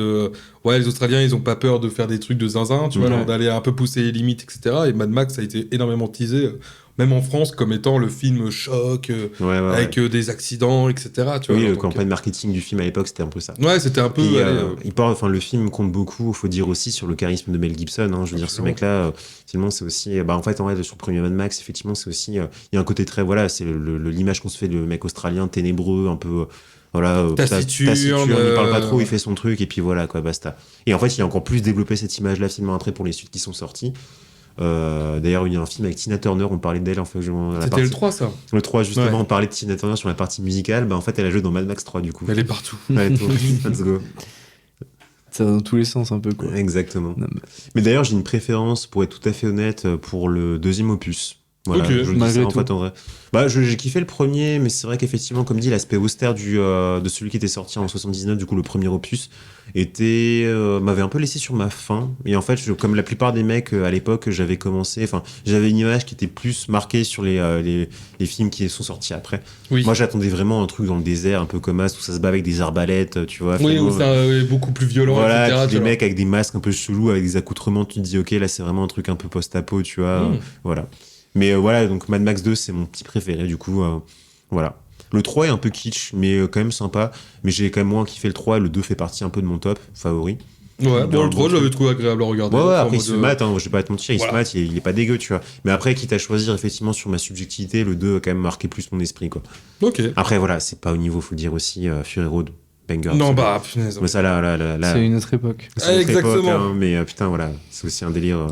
D: ouais, les Australiens, ils ont pas peur de faire des trucs de zinzin, tu vois, alors d'aller un peu pousser les limites, etc. Et Mad Max, ça a été énormément teasé, même en France, comme étant le film choc, avec des accidents, etc. Tu vois,
E: oui, la campagne marketing du film à l'époque, c'était un peu ça.
D: Ouais, c'était un peu...
E: le film compte beaucoup, il faut dire aussi, sur le charisme de Mel Gibson. Hein, je veux dire, ce mec-là, finalement, c'est aussi... en fait, sur le premier Mad Max, effectivement, c'est aussi... Il y a un côté très... Voilà, c'est l'image qu'on se fait de mec australien, ténébreux, un peu... taciturne, il parle pas trop, il fait son truc, et puis voilà, quoi, basta. Et en fait, il a encore plus développé cette image-là, finalement, après, pour les suites qui sont sorties. D'ailleurs, il y a un film avec Tina Turner, on parlait d'elle en fait.
D: C'était le 3, ça.
E: Le 3, justement, on parlait de Tina Turner sur la partie musicale. En fait, elle a joué dans Mad Max 3, du coup.
D: Elle est partout.
E: Let's go.
F: Ça va dans tous les sens, un peu, quoi.
E: Exactement. Mais d'ailleurs, j'ai une préférence, pour être tout à fait honnête, pour le deuxième opus. Voilà, je dis ça, en fait, en vrai. J'ai kiffé le premier, mais c'est vrai qu'effectivement, comme dit, l'aspect austère de celui qui était sorti en 79, du coup, le premier opus, m'avait un peu laissé sur ma faim. Et en fait, comme la plupart des mecs à l'époque, j'avais une image qui était plus marquée sur les films qui sont sortis après. Oui. Moi, j'attendais vraiment un truc dans le désert, un peu comme As, où ça se bat avec des arbalètes, tu vois.
D: Oui, où ça est beaucoup plus violent,
E: voilà,
D: etc.
E: Des mecs avec des masques un peu chelous, avec des accoutrements, tu te dis, ok, là, c'est vraiment un truc un peu post-apo, tu vois. Voilà. Mais voilà, donc Mad Max 2, c'est mon petit préféré, du coup, voilà. Le 3 est un peu kitsch, mais quand même sympa. Mais j'ai quand même moins kiffé le 3, et le 2 fait partie un peu de mon top favori.
D: Ouais, le 3, je l'avais trouvé agréable à regarder.
E: Ouais, après, il se mate, je vais pas te mentir, il se mate, il est pas dégueu, tu vois. Mais après, quitte à choisir, effectivement, sur ma subjectivité, le 2 a quand même marqué plus mon esprit, quoi.
D: Ok.
E: Après, voilà, c'est pas au niveau, faut le dire aussi, Fury Road, banger.
D: Non, punaise.
E: Mais ça, là.
F: C'est une autre époque.
E: C'est une autre époque, hein, mais putain, voilà, c'est aussi un délire.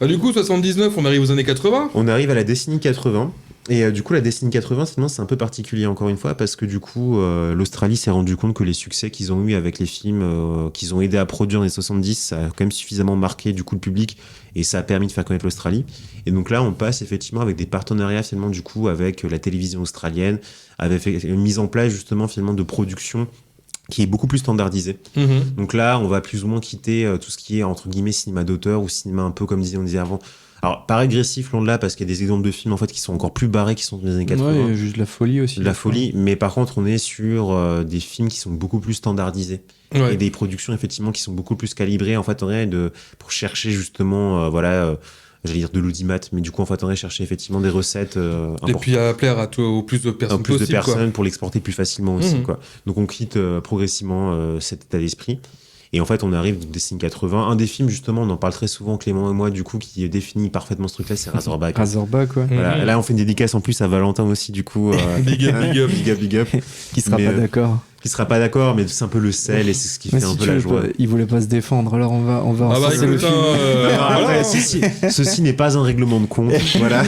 D: Du coup, 79, on arrive aux années 80.
E: On arrive à la décennie 80. Et du coup, la décennie 80, finalement, c'est un peu particulier, encore une fois, parce que du coup, l'Australie s'est rendu compte que les succès qu'ils ont eu avec les films qu'ils ont aidé à produire dans les 70, ça a quand même suffisamment marqué du coup le public, et ça a permis de faire connaître l'Australie. Et donc là, on passe effectivement avec des partenariats, finalement, du coup, avec la télévision australienne, avec une mise en place, justement, finalement, de production qui est beaucoup plus standardisé. Donc là, on va plus ou moins quitter tout ce qui est, entre guillemets, cinéma d'auteur ou cinéma un peu, comme on disait avant. Alors, pas régressif, loin de là, parce qu'il y a des exemples de films, en fait, qui sont encore plus barrés, qui sont dans les années 80.
F: Ouais, il y a juste de la folie aussi.
E: De la folie, mais par contre, on est sur des films qui sont beaucoup plus standardisés. Ouais. Et des productions, effectivement, qui sont beaucoup plus calibrées, en fait, pour chercher, justement, j'allais dire de l'audimat, mais du coup, en fait, on va chercher effectivement des recettes importantes.
D: Et puis à plaire au plus de personnes possible.
E: Plus de personnes pour l'exporter plus facilement aussi, quoi. Donc, on quitte progressivement cet état d'esprit. Et en fait, on arrive dans décennie 80. Un des films, justement, on en parle très souvent, Clément et moi, du coup, qui définit parfaitement ce truc-là, c'est Razorback.
F: Razorback, ouais.
E: Voilà. Là, on fait une dédicace en plus à Valentin aussi, du coup.
D: Big up.
F: Qui sera pas d'accord.
E: Qui sera pas d'accord, mais c'est un peu le sel et c'est ce qui fait un peu la joie.
F: Il voulait pas se défendre, alors on va
E: le film. Ceci n'est pas un règlement de compte, voilà.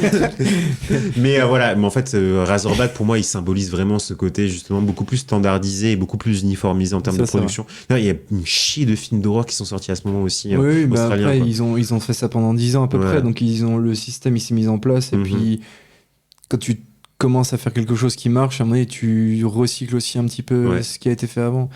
E: Mais en fait, Razorback pour moi, il symbolise vraiment ce côté justement beaucoup plus standardisé et beaucoup plus uniformisé en termes de production. Il y a une chier de films d'horreur qui sont sortis à ce moment aussi.
F: Oui, mais après ils ont fait ça pendant 10 ans à peu près, donc le système il s'est mis en place et puis quand tu commences à faire quelque chose qui marche, à un moment donné, tu recycles aussi un petit peu ce qui a été fait avant.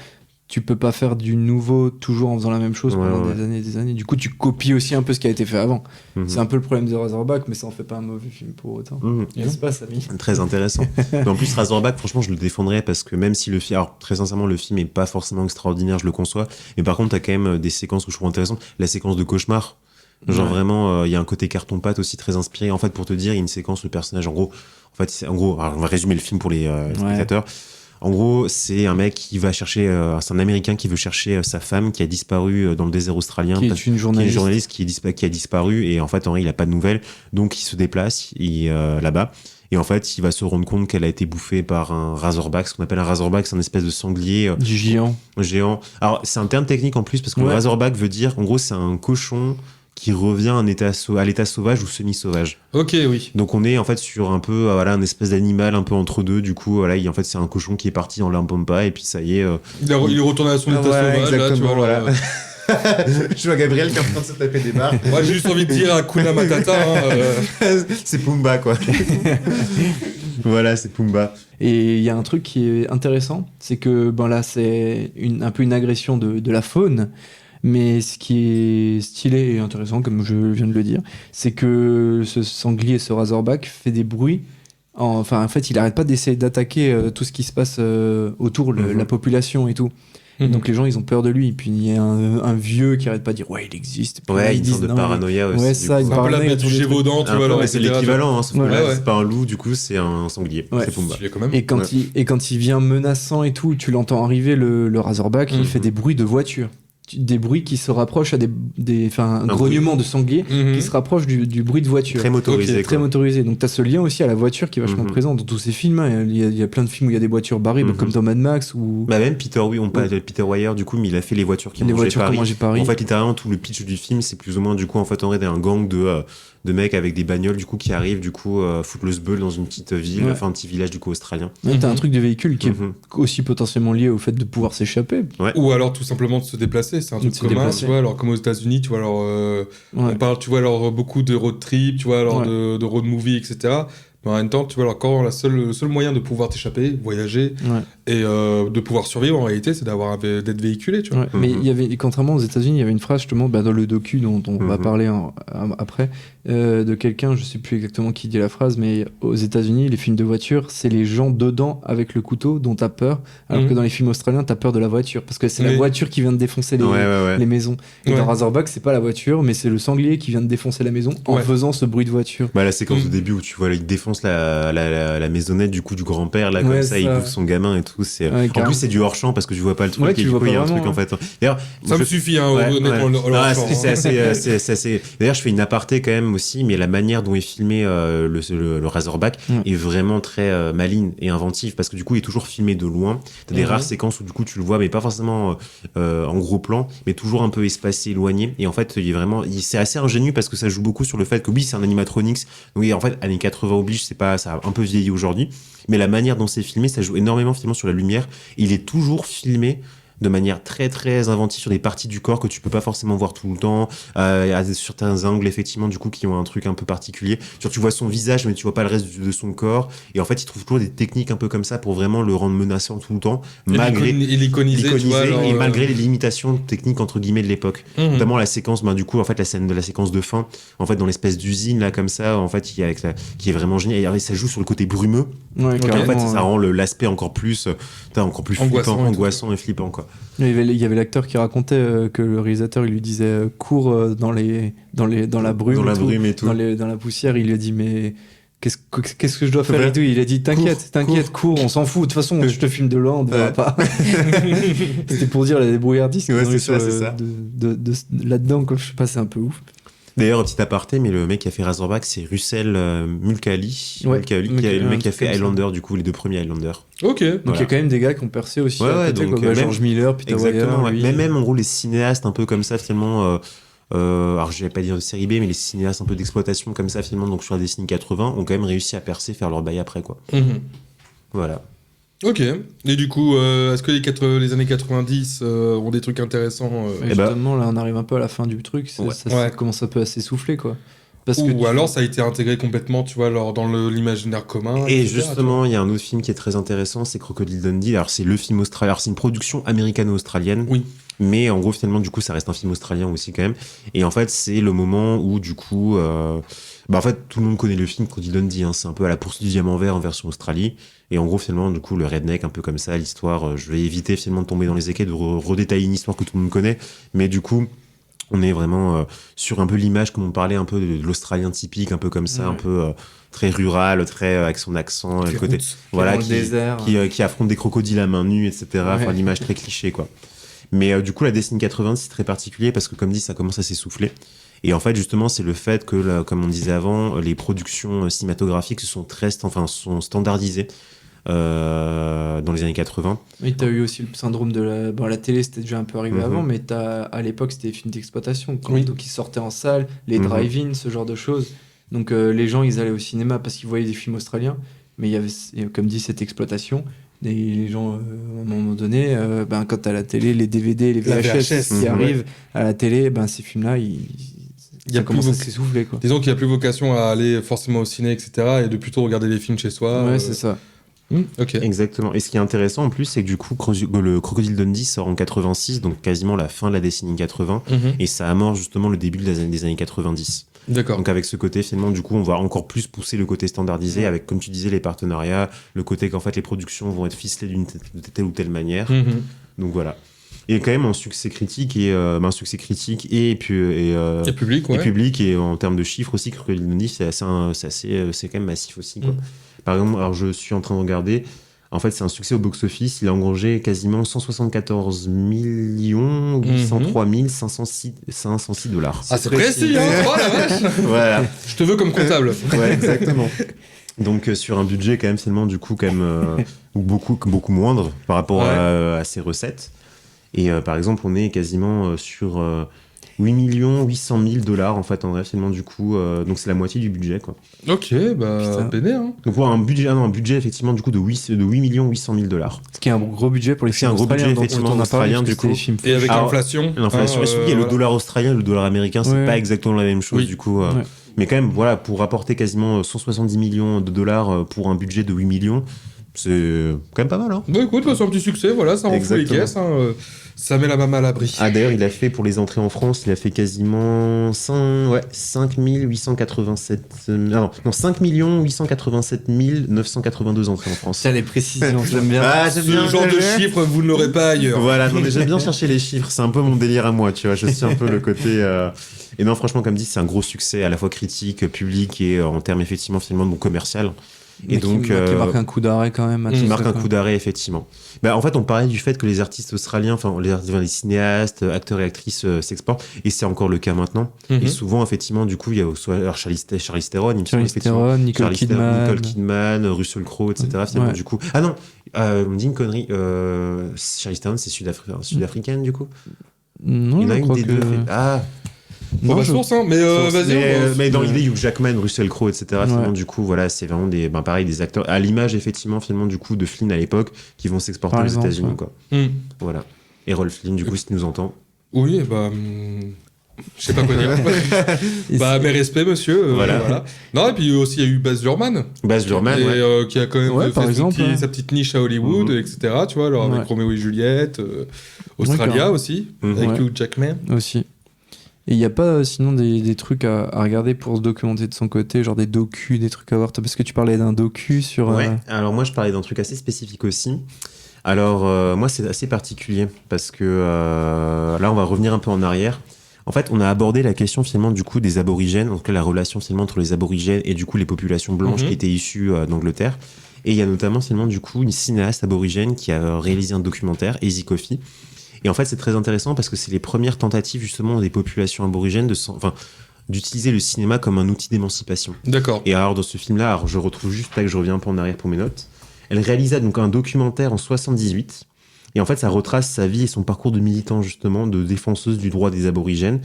F: Tu peux pas faire du nouveau toujours en faisant la même chose pendant des années et des années. Du coup, tu copies aussi un peu ce qui a été fait avant. C'est un peu le problème de Razorback, mais ça en fait pas un mauvais film pour autant. N'est-ce pas, Samy ?
E: Très intéressant. Mais en plus, Razorback, franchement, je le défendrais parce que même si le film... Alors, très sincèrement, le film est pas forcément extraordinaire, je le conçois. Mais par contre, t'as quand même des séquences que je trouve intéressantes. La séquence de cauchemar. Genre vraiment, il y a un côté carton-pâte aussi très inspiré. En fait, pour te dire, il y a une séquence où le personnage, en gros, alors on va résumer le film pour les spectateurs. En gros, c'est un mec qui va chercher, c'est un Américain qui veut chercher sa femme qui a disparu dans le désert australien.
F: Qui est une journaliste
E: qui a disparu et en fait, il n'a pas de nouvelles. Donc, il se déplace là-bas. Et en fait, il va se rendre compte qu'elle a été bouffée par un razorback. Ce qu'on appelle un razorback, c'est un espèce de sanglier
F: géant.
E: Alors, c'est un terme technique en plus parce que le razorback veut dire, en gros, c'est un cochon qui revient à l'état sauvage ou semi-sauvage.
D: Ok, oui.
E: Donc on est en fait sur un peu un espèce d'animal un peu entre deux. Du coup, en fait, c'est un cochon qui est parti dans l'Ampampa et puis ça y est.
D: Il est retourné à son état sauvage.
E: Exactement,
D: là, tu vois,
E: voilà. Je vois Gabriel qui est en train de se taper des barres.
D: J'ai juste envie de dire Hakuna Matata.
E: C'est Pumba, quoi. Voilà, c'est Pumba.
F: Et il y a un truc qui est intéressant, c'est que là, c'est un peu une agression de la faune. Mais ce qui est stylé et intéressant, comme je viens de le dire, c'est que ce sanglier, ce Razorback, fait des bruits. En fait, il n'arrête pas d'essayer d'attaquer tout ce qui se passe autour, la population et tout. Donc les gens, ils ont peur de lui. Et puis il y a un vieux qui arrête pas de dire ouais, il existe. Puis
E: ouais, ils disent de paranoïa aussi.
F: Ouais, ça,
D: c'est un peu la bête du Gévaudan, tu vois.
E: C'est l'équivalent, sauf que là, c'est pas un loup, du coup, c'est un sanglier. C'est Pumba.
F: Et quand il vient menaçant et tout, tu l'entends arriver, le Razorback, il fait des bruits de voiture. Des bruits qui se rapprochent à un grognement de sanglier qui se rapproche du bruit de voiture.
E: Très motorisé.
F: Très motorisé. Donc t'as ce lien aussi à la voiture qui est vachement présent dans tous ces films. Il y a plein de films où il y a des voitures barrées, comme dans Mad Max. Ou...
E: même Peter Weir, du coup, mais il a fait les voitures qui mangent Paris. En fait, littéralement, tout le pitch du film, c'est plus ou moins, du coup, en fait, on est un gang de mecs avec des bagnoles, du coup, qui arrivent, du coup, foutre le sbeul dans une petite ville, un petit village, du coup, australien.
F: T'as un truc de véhicule qui est aussi potentiellement lié au fait de pouvoir s'échapper.
D: Ou alors, tout simplement, de se déplacer. C'est un truc commun, tu vois, alors comme aux États-Unis, tu vois, alors on parle, tu vois, alors beaucoup de road trip, tu vois, alors de road movie, etc. Mais en même temps, tu vois, alors quand le seul moyen de pouvoir t'échapper, voyager et de pouvoir survivre en réalité, c'est d'être véhiculé, tu vois.
F: Mais il y avait, contrairement aux États-Unis, il y avait une phrase justement dans le docu dont on va parler après, de quelqu'un, je sais plus exactement qui dit la phrase, mais aux États-Unis, les films de voiture, c'est les gens dedans avec le couteau dont t'as peur, alors que dans les films australiens, t'as peur de la voiture parce que c'est la voiture qui vient de défoncer les maisons. Et dans Razorback, c'est pas la voiture, mais c'est le sanglier qui vient de défoncer la maison en faisant ce bruit de voiture.
E: La séquence au début où tu vois, il défonce la maisonnette du coup du grand-père là comme ça, il bouffe son gamin et tout. C'est en plus c'est du hors champ parce que je vois pas le truc.
F: Et du coup,
E: il y a un truc en fait. D'ailleurs,
D: ça me suffit honnêtement.
E: C'est assez. D'ailleurs, je fais une aparté quand même aussi, mais la manière dont est filmé le Razorback est vraiment très maligne et inventive parce que du coup il est toujours filmé de loin. T'as des rares séquences où du coup tu le vois, mais pas forcément en gros plan, mais toujours un peu espacé, éloigné. Et en fait, c'est assez ingénieux parce que ça joue beaucoup sur le fait que oui, c'est un animatronics. Donc en fait, années 80 oblige, ça a un peu vieilli aujourd'hui, mais la manière dont c'est filmé, ça joue énormément finalement sur la lumière. Il est toujours filmé de manière très très inventive sur des parties du corps que tu peux pas forcément voir tout le temps, à certains angles effectivement du coup qui ont un truc un peu particulier. Genre tu vois son visage mais tu vois pas le reste de son corps, et en fait il trouve toujours des techniques un peu comme ça pour vraiment le rendre menaçant tout le temps, malgré
D: l'iconiser
E: et malgré les limitations techniques entre guillemets de l'époque. Notamment la séquence, la séquence de fin, en fait dans l'espèce d'usine là comme ça, en fait qui est vraiment génial, et ça joue sur le côté brumeux. En fait ça rend l'aspect encore plus angoissant et flippant quoi.
F: Il y avait l'acteur qui racontait que le réalisateur il lui disait cours dans la brume et tout. Dans la poussière, il lui a dit mais qu'est-ce que je dois faire et tout. Il a dit t'inquiète, cours, on s'en fout, de toute façon je te filme de loin, on ne verra pas. C'était pour dire la débrouillardise
E: c'est ça.
F: Là-dedans quoi, je sais pas, c'est un peu ouf.
E: D'ailleurs, petit aparté, mais le mec qui a fait Razorback, c'est Russell Mulcahy. Le mec qui a fait Highlander, du coup, les deux premiers Highlander.
F: Ok. Donc il y a quand même des gars qui ont percé aussi.
E: Donc
F: George Miller, Peter Weir.
E: Même en gros, les cinéastes un peu comme ça, finalement. Alors, je vais pas dire de série B, mais les cinéastes un peu d'exploitation comme ça, finalement, donc sur la décennie 80, ont quand même réussi à percer, faire leur bail après, quoi. Voilà.
D: Ok. Et du coup, est-ce que les années 90 ont des trucs intéressants
F: Justement, là, on arrive un peu à la fin du truc. Ça commence un peu à s'essouffler, quoi.
D: Alors, ça a été intégré complètement, tu vois, dans l'imaginaire commun.
E: Et justement, il y a un autre film qui est très intéressant, c'est Crocodile Dundee. Alors, c'est le film australien. Alors, c'est une production américano-australienne. Oui. Mais en gros, finalement, du coup, ça reste un film australien aussi, quand même. Et en fait, c'est le moment où, du coup, en fait, tout le monde connaît le film Crocodile Dundee. C'est un peu à la poursuite du diamant vert en version Australie. Et en gros, finalement, du coup, le redneck, un peu comme ça, l'histoire, je vais éviter finalement de tomber dans les écueils, de redétailler une histoire que tout le monde connaît. Mais du coup, on est vraiment sur un peu l'image, comme on parlait un peu de l'Australien typique, un peu comme ça, un peu très rural, très avec son accent, le côté, qui affronte des crocodiles à main nue, etc. Enfin, l'image très cliché, quoi. Mais du coup, la décennie 80, c'est très particulier parce que, comme dit, ça commence à s'essouffler. Et en fait, justement, c'est le fait que, comme on disait avant, les productions cinématographiques sont standardisées. Dans les années 80.
F: Oui, t'as eu aussi le syndrome de la télé, c'était déjà un peu arrivé avant, mais à l'époque, c'était des films d'exploitation, donc ils sortaient en salle, les drive-in, ce genre de choses. Donc les gens, ils allaient au cinéma parce qu'ils voyaient des films australiens, mais il y avait, comme dit, cette exploitation. Et les gens, à un moment donné, quand t'as la télé, les DVD, les VHS qui arrivent à la télé, ces films-là, ça commence à s'essouffler, quoi.
D: Disons qu'il n'y a plus vocation à aller forcément au ciné, etc. et de plutôt regarder les films chez soi.
F: Ouais, c'est ça.
D: Ok.
E: Exactement. Et ce qui est intéressant en plus, c'est que du coup, le Crocodile Dundee sort en 86, donc quasiment la fin de la décennie 80, et ça amorce justement le début des années 90.
D: D'accord.
E: Donc avec ce côté, finalement, du coup, on va encore plus pousser le côté standardisé avec, comme tu disais, les partenariats, le côté qu'en fait les productions vont être ficelées de telle ou telle manière. Donc voilà. Et quand même un succès critique et public et en termes de chiffres aussi, Crocodile Dundee, c'est quand même massif aussi, quoi. Par exemple, alors je suis en train de regarder. En fait, c'est un succès au box-office. Il a engrangé quasiment 174 803 506 dollars.
D: Ah, c'est précis, hein. Oh la vache.
E: Voilà.
D: Je te veux comme comptable.
E: Ouais, exactement. Donc, sur un budget, quand même, seulement, du coup, quand même, beaucoup moindre par rapport à ses recettes. Et par exemple, on est quasiment sur 8 800 000 dollars, en fait, en vrai, finalement, du coup. Donc, c'est la moitié du budget, quoi.
D: Ok, bah, béné, hein.
E: Donc, pour un budget, effectivement, du coup, de 8 800 000 dollars.
F: Ce qui est un gros budget pour les films australiens.
E: C'est un gros budget, effectivement, australien, du coup.
D: Et avec l'inflation.
E: L'inflation, et surtout, il y a le dollar australien, le dollar américain, c'est pas exactement la même chose, du coup. Mais quand même, voilà, pour rapporter quasiment 170 millions de dollars pour un budget de 8 millions, c'est quand même pas mal, hein.
D: Bah, écoute, c'est un petit succès, voilà, ça rend fou les caisses, hein. Ça met la maman à l'abri.
E: Ah, d'ailleurs, il a fait, pour les entrées en France, il a fait quasiment 5 887 982 entrées en France.
F: Ça, les précisions, j'aime bien.
E: Ah, j'aime bien.
D: Ce genre de chiffres, vous ne l'aurez pas ailleurs.
E: Voilà, non, mais j'aime bien chercher les chiffres, c'est un peu mon délire à moi, tu vois, je suis un peu le côté... Et non, franchement, comme dit, c'est un gros succès, à la fois critique, public et en termes, effectivement, finalement, de commercial. Et donc,
F: qui marque un coup d'arrêt quand même.
E: Qui marque un coup d'arrêt, effectivement. Bah, en fait, on parlait du fait que les artistes australiens, enfin les cinéastes, acteurs et actrices s'exportent, et c'est encore le cas maintenant. Et souvent, effectivement, du coup, il y a soit Charlize Theron,
F: Nicole
E: Kidman, Russell Crowe, etc. Ouais. Du coup, ah non, on dit une connerie. Charlize Theron, c'est sud-africaine, du coup.
F: Non,
E: il y en a une des deux.
D: Bon, bah, source, hein, mais vas-y.
E: Mais dans l'idée, Hugh Jackman, Russell Crowe, etc. Finalement, du coup, voilà, c'est vraiment des acteurs à l'image, effectivement, finalement, du coup, de Flynn à l'époque, qui vont s'exporter aux États-Unis, quoi. Voilà. Et Rolf Flynn, du coup, si tu nous entends.
D: Oui, bah. Je sais pas quoi dire. Bah, mes respects, monsieur. Voilà. Non, et puis aussi, il y a eu Baz Luhrmann. Qui a quand même fait sa petite niche à Hollywood, etc. Tu vois, alors avec Roméo et Juliette, Australia aussi, avec Hugh Jackman.
F: Aussi. Et il n'y a pas sinon des trucs à regarder pour se documenter de son côté, genre des docus, des trucs à voir, parce que tu parlais d'un docu sur...
E: Ouais, alors moi je parlais d'un truc assez spécifique aussi. Alors moi c'est assez particulier, parce que là on va revenir un peu en arrière. En fait, on a abordé la question finalement du coup des aborigènes, en tout cas la relation finalement entre les aborigènes et du coup les populations blanches qui étaient issues d'Angleterre. Et il y a notamment finalement du coup une cinéaste aborigène qui a réalisé un documentaire, Easy Coffee. Et en fait, c'est très intéressant parce que c'est les premières tentatives justement des populations aborigènes d'utiliser le cinéma comme un outil d'émancipation.
D: D'accord.
E: Et alors dans ce film-là, alors je retrouve juste là que je reviens un peu en arrière pour mes notes. Elle réalisa donc un documentaire en 78. Et en fait, ça retrace sa vie et son parcours de militant justement, de défenseuse du droit des aborigènes.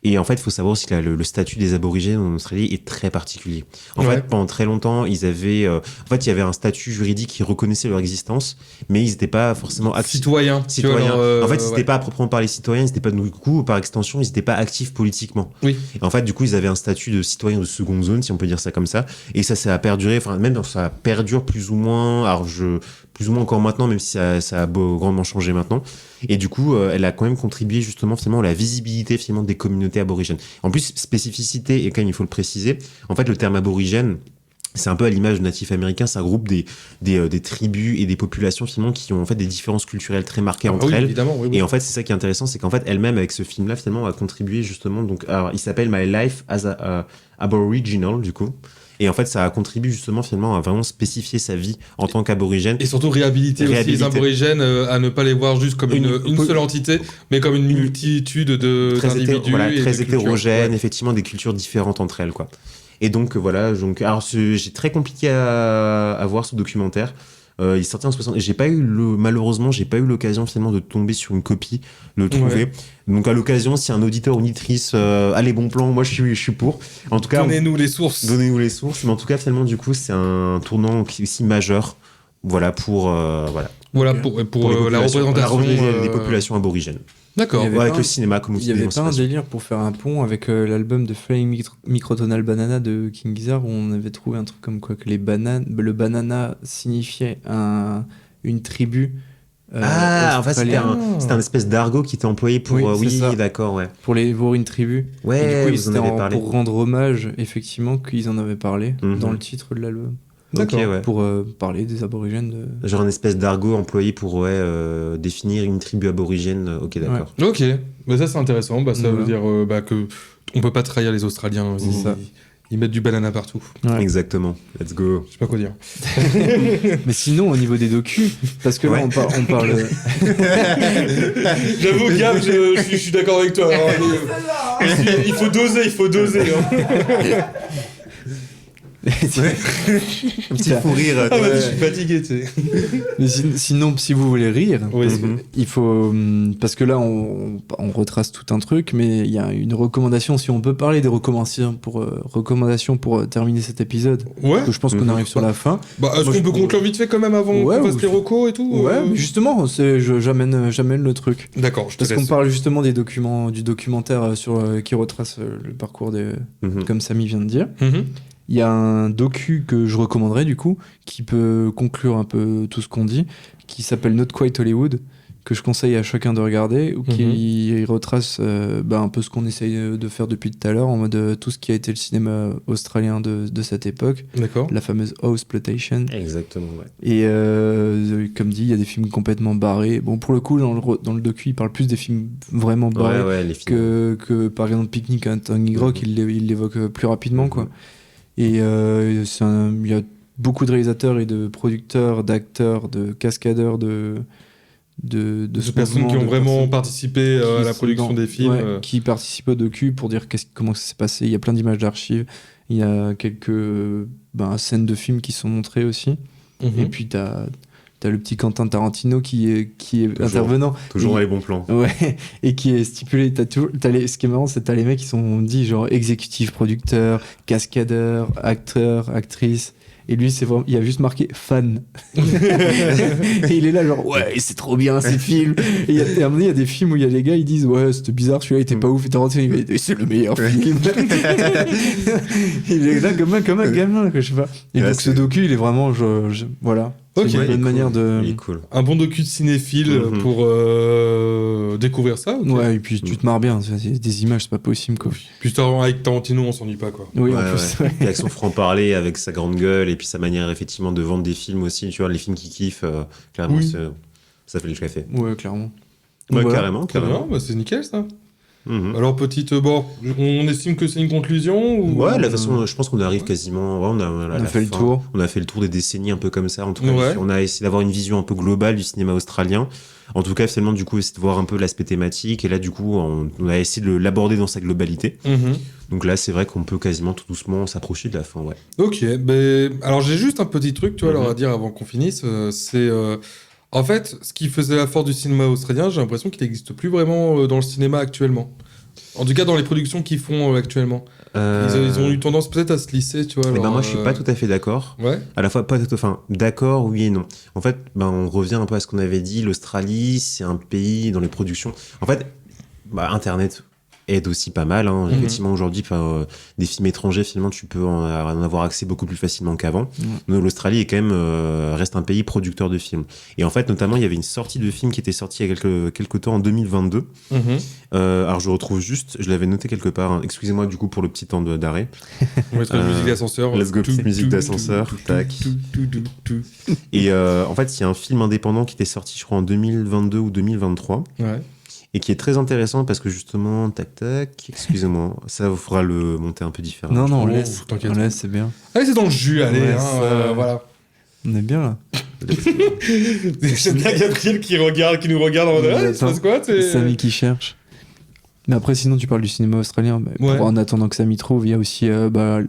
E: Et en fait, il faut savoir aussi que le statut des aborigènes en Australie est très particulier. En fait, pendant très longtemps, ils avaient... en fait, il y avait un statut juridique qui reconnaissait leur existence, mais ils n'étaient pas forcément actifs.
D: Citoyens.
E: En fait, ils n'étaient pas à proprement parler citoyens, ils n'étaient pas, du coup, par extension, ils n'étaient pas actifs politiquement.
D: Oui.
E: Et en fait, du coup, ils avaient un statut de citoyen de seconde zone, si on peut dire ça comme ça. Et ça a perduré, enfin, même ça perdure plus ou moins... Alors, plus ou moins encore maintenant, même si ça a grandement changé maintenant. Et du coup, elle a quand même contribué justement finalement à la visibilité finalement des communautés aborigènes. En plus, spécificité, et quand même il faut le préciser, en fait le terme aborigène, c'est un peu à l'image de natifs américains, ça regroupe des tribus et des populations finalement qui ont en fait des différences culturelles très marquées entre elles.
D: Évidemment, oui.
E: Et en fait, c'est ça qui est intéressant, c'est qu'en fait elle-même avec ce film-là finalement a contribué justement. Donc, alors, il s'appelle My Life as a Aboriginal du coup. Et en fait, ça a contribué justement finalement à vraiment spécifier sa vie en tant qu'aborigène.
D: Et surtout réhabiliter aussi les aborigènes à ne pas les voir juste comme une seule entité, mais comme une multitude d'individus.
E: Très hétérogène, effectivement, des cultures différentes entre elles, quoi. Et donc, voilà. Alors, j'ai très compliqué à voir ce documentaire. Il est sorti en 60. Malheureusement, j'ai pas eu l'occasion finalement de tomber sur une copie, de le trouver. Donc à l'occasion, si un auditeur ou une auditrice a les bons plans, moi je suis pour. En tout cas,
D: donnez-nous les sources.
E: Mais en tout cas, finalement, du coup, c'est un tournant aussi majeur Voilà pour
D: la représentation
E: des populations aborigènes.
D: D'accord.
E: Avec le cinéma comme outil
F: Il y avait pas un délire pour faire un pont avec l'album de Flying Microtonal Banana de King Gizzard où on avait trouvé un truc comme quoi que le banana signifiait une tribu.
E: En fait c'était un espèce d'argot qui était employé pour d'accord, ouais.
F: Pour une tribu.
E: Ouais,
F: et du coup,
E: vous en avez parlé.
F: Pour rendre hommage effectivement qu'ils en avaient parlé dans le titre de l'album.
D: D'accord.
E: Okay, ouais.
F: Pour parler des aborigènes.
E: Genre une espèce d'argot employé pour définir une tribu aborigène. Ok, d'accord.
D: Ouais. Ok, mais ça c'est intéressant. Ça veut dire que on peut pas trahir les Australiens.
F: C'est ça.
D: Ils mettent du banana partout.
E: Ouais. Exactement. Let's go.
D: Je sais pas quoi dire.
F: Mais sinon, au niveau des docus, parce que là, on parle.
D: J'avoue, Gab, je suis d'accord avec toi. Il faut doser. Hein.
E: Un petit fou rire.
D: Je suis fatigué, tu sais.
F: Mais sinon, si vous voulez rire, il faut. Parce que là, on retrace tout un truc, mais il y a une recommandation. Si on peut parler des recommandations pour terminer cet épisode, parce que je pense qu'on arrive sur la fin.
D: Est-ce qu'on peut conclure vite fait quand même avant qu'on fasse les recos et tout
F: Ouais, mais justement, j'amène le truc.
D: D'accord,
F: parce qu'on parle justement du documentaire qui retrace le parcours comme Samy vient de dire. Il y a un docu que je recommanderais du coup, qui peut conclure un peu tout ce qu'on dit, qui s'appelle Not Quite Hollywood, que je conseille à chacun de regarder, ou qui retrace un peu ce qu'on essaye de faire depuis tout à l'heure, en mode tout ce qui a été le cinéma australien de cette époque.
D: D'accord.
F: La fameuse Owsploitation.
E: Exactement, ouais.
F: Et comme dit, il y a des films complètement barrés. Bon, pour le coup, dans le docu, il parle plus des films vraiment barrés
E: les films.
F: que par exemple Picnic à Tangy Rock, il l'évoque plus rapidement, quoi. Et il y a beaucoup de réalisateurs et de producteurs, d'acteurs, de cascadeurs, de
D: personnes qui ont vraiment participé à la production des films.
F: Qui participent au docu pour dire comment ça s'est passé. Il y a plein d'images d'archives. Il y a quelques scènes de films qui sont montrées aussi. Et puis t'as le petit Quentin Tarantino qui est toujours, intervenant.
E: Toujours dans les bons plans.
F: Ouais, et qui est stipulé. Ce qui est marrant, c'est que t'as les mecs qui sont dit genre exécutif, producteur, cascadeur, acteur, actrice. Et lui, il a juste marqué fan. Et il est là, genre, ouais, c'est trop bien ces films. Et à un moment donné, il y a des films où il y a des gars, ils disent, ouais, c'était bizarre, celui-là, il était pas ouf. Et Tarantino, il dit, c'est le meilleur film. Il est là comme un gamin, je sais pas. Et donc, ce docu, il est vraiment, voilà.
D: C'est
F: une bonne manière de.
E: Il est cool.
D: Un bon docu de cinéphile pour découvrir ça.
F: Ouais, et puis tu te marres bien. C'est des images, c'est pas possible, quoi.
D: Puis avec Tarantino, on s'ennuie pas, quoi.
F: Oui, en plus. Ouais.
E: Avec son franc-parler, avec sa grande gueule, et puis sa manière, effectivement, de vendre des films aussi. Tu vois, les films qu'il kiffe, clairement, ça fait le café.
F: Ouais, clairement.
E: Ouais,
F: voilà.
E: Carrément.
D: C'est nickel, ça. Alors, on estime que c'est une conclusion ou...
E: Ouais, de la façon, je pense qu'on arrive quasiment. Ouais,
F: on a fait le tour.
E: On a fait le tour des décennies un peu comme ça. En tout cas, on a essayé d'avoir une vision un peu globale du cinéma australien. En tout cas, finalement, du coup, c'est de voir un peu l'aspect thématique. Et là, du coup, on a essayé de l'aborder dans sa globalité. Donc là, c'est vrai qu'on peut quasiment tout doucement s'approcher de la fin, ouais.
D: Ok, alors j'ai juste un petit truc, tu vois, alors à dire avant qu'on finisse. C'est... En fait, ce qui faisait la force du cinéma australien, j'ai l'impression qu'il n'existe plus vraiment dans le cinéma actuellement. En tout cas, dans les productions qu'ils font actuellement. Ils ont eu tendance peut-être à se lisser, tu vois.
E: Moi, je suis pas tout à fait d'accord.
D: Ouais.
E: À la fois, d'accord, oui et non. En fait, on revient un peu à ce qu'on avait dit. L'Australie, c'est un pays dans les productions. En fait, Internet aide aussi pas mal. Effectivement, aujourd'hui, des films étrangers, finalement, tu peux en avoir accès beaucoup plus facilement qu'avant. Mais l'Australie est quand même reste un pays producteur de films. Et en fait, notamment, il y avait une sortie de film qui était sortie il y a quelques temps, en 2022. Alors, je retrouve juste, je l'avais noté quelque part. Excusez-moi, du coup, pour le petit temps d'arrêt.
D: On va mettre la musique d'ascenseur.
E: Let's go, petite musique d'ascenseur. Tac. Et en fait, il y a un film indépendant qui était sorti, je crois, en 2022 ou 2023.
D: Ouais.
E: Et qui est très intéressant parce que justement, excusez-moi, ça vous fera le monter un peu différemment.
F: Non, on laisse, c'est bien.
D: Allez, c'est dans le jus, allez, voilà.
F: On est bien là.
D: J'aime bien Gabriel qui nous regarde en mode, il se passe quoi?
F: Samy qui cherche. Mais après, sinon, tu parles du cinéma australien. En attendant que Samy trouve, il y a aussi,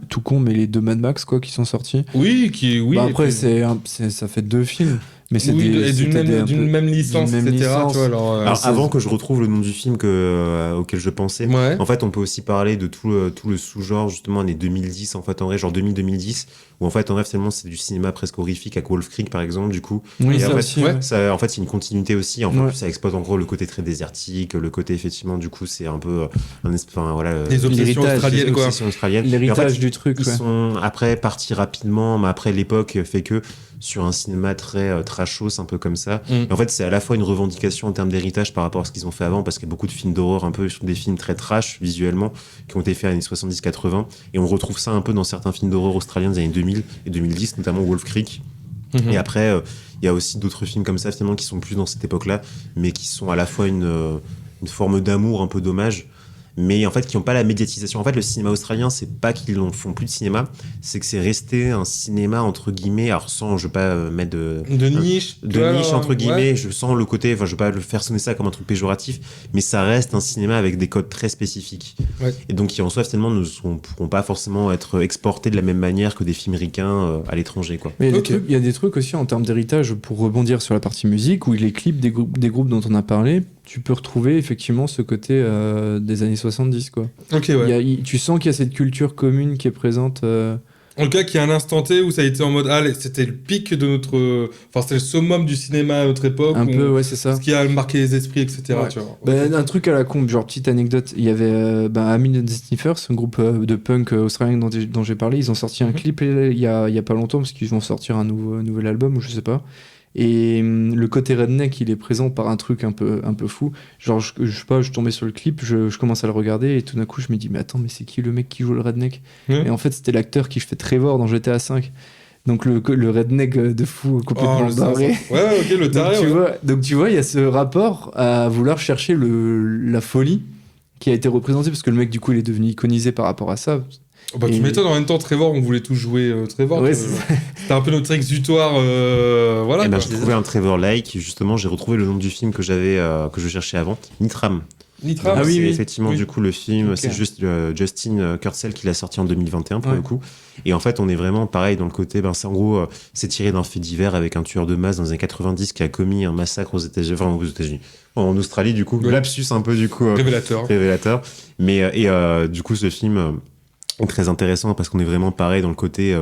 F: tout con, mais les deux Mad Max, quoi, qui sont sortis.
D: Oui.
F: Après, ça fait 2 films. Mais c'est
D: d'une même licence, etc. Tu vois,
E: alors avant que je retrouve le nom du film auquel je pensais, en fait, on peut aussi parler de tout le sous-genre, justement, années 2010, en fait, en vrai, genre 2000-2010, où en fait, en vrai, finalement, c'est du cinéma presque horrifique, avec Wolf Creek, par exemple, du coup.
F: Oui,
E: et
F: ça
E: en fait,
F: aussi,
E: en fait, c'est une continuité aussi. En fait, ça exploite en gros le côté très désertique, le côté, effectivement, du coup, c'est un peu
D: les obsessions australiennes, quoi.
F: L'héritage du truc,
E: ils sont après partis rapidement, mais après, l'époque fait que sur un cinéma très trashos, un peu comme ça. Et en fait, c'est à la fois une revendication en termes d'héritage par rapport à ce qu'ils ont fait avant, parce qu'il y a beaucoup de films d'horreur, un peu des films très trash visuellement, qui ont été faits dans les années 70-80, et on retrouve ça un peu dans certains films d'horreur australiens des années 2000 et 2010, notamment Wolf Creek. Et après, il y a aussi d'autres films comme ça, finalement, qui sont plus dans cette époque-là, mais qui sont à la fois une forme d'amour un peu dommage, mais en fait qui n'ont pas la médiatisation. En fait, le cinéma australien, c'est pas qu'ils n'en font plus de cinéma, c'est que c'est resté un cinéma entre guillemets, alors sans, je veux pas mettre de
D: niche
E: entre guillemets, je sens le côté, enfin je veux pas le faire sonner ça comme un truc péjoratif, mais ça reste un cinéma avec des codes très spécifiques, et donc qui en soi finalement ne pourront pas forcément être exportés de la même manière que des films ricains à l'étranger, quoi.
F: Mais il y a des trucs aussi en termes d'héritage, pour rebondir sur la partie musique, où les clips des groupes dont on a parlé, tu peux retrouver effectivement ce côté des années 70, quoi.
D: Ok, ouais.
F: Tu sens qu'il y a cette culture commune qui est présente.
D: En tout cas, qu'il y a un instant T où ça a été en mode c'était le pic de notre. Enfin, c'était le summum du cinéma à notre époque.
F: Un peu, ouais, c'est ça.
D: Ce qui a marqué les esprits, etc.
F: Ouais.
D: Tu vois.
F: Un truc à la con, genre petite anecdote, il y avait Amin and the Sniffers, un groupe de punk australien dont j'ai parlé. Ils ont sorti un clip il y a pas longtemps, parce qu'ils vont sortir un nouvel album, ou je sais pas. Et le côté redneck, il est présent par un truc un peu fou. Genre, je sais pas, je tombais sur le clip, je commence à le regarder, et tout d'un coup, je me dis, mais attends, mais c'est qui le mec qui joue le redneck ? Et en fait, c'était l'acteur qui fait Trevor dans GTA V. Donc, le redneck de fou, complètement barré.
D: Ouais, ok, le taré.
F: Donc, tu vois, il y a ce rapport à vouloir chercher la folie qui a été représentée, parce que le mec, du coup, il est devenu iconisé par rapport à ça.
D: Tu m'étonnes, en même temps, Trevor, on voulait tous jouer Trevor.
F: Ouais,
D: c'était un peu notre exutoire. Voilà.
E: Et j'ai trouvé un Trevor-like, justement, j'ai retrouvé le nom du film que je cherchais avant, Nitram.
D: Nitram,
E: c'est effectivement du coup le film, c'est juste Justin Kurzel qui l'a sorti en 2021 pour le coup. Et en fait, on est vraiment pareil dans le côté, c'est en gros, c'est tiré d'un fait divers avec un tueur de masse dans les années 90 qui a commis un massacre aux États-Unis, en Australie du coup. Lapsus un peu du coup. Révélateur. Mais du coup, ce film est très intéressant parce qu'on est vraiment pareil dans le côté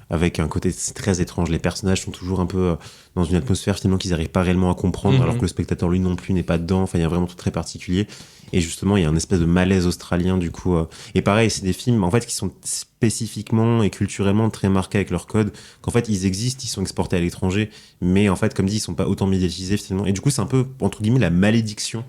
E: avec un côté très étrange. Les personnages sont toujours un peu dans une atmosphère finalement qu'ils n'arrivent pas réellement à comprendre, alors que le spectateur lui non plus n'est pas dedans. Enfin, il y a vraiment tout très particulier. Et justement, il y a un espèce de malaise australien du coup. Et pareil, c'est des films en fait qui sont spécifiquement et culturellement très marqués avec leur code. Qu'en fait, ils existent, ils sont exportés à l'étranger, mais en fait, comme dit, ils sont pas autant médiatisés finalement. Et du coup, c'est un peu entre guillemets la malédiction,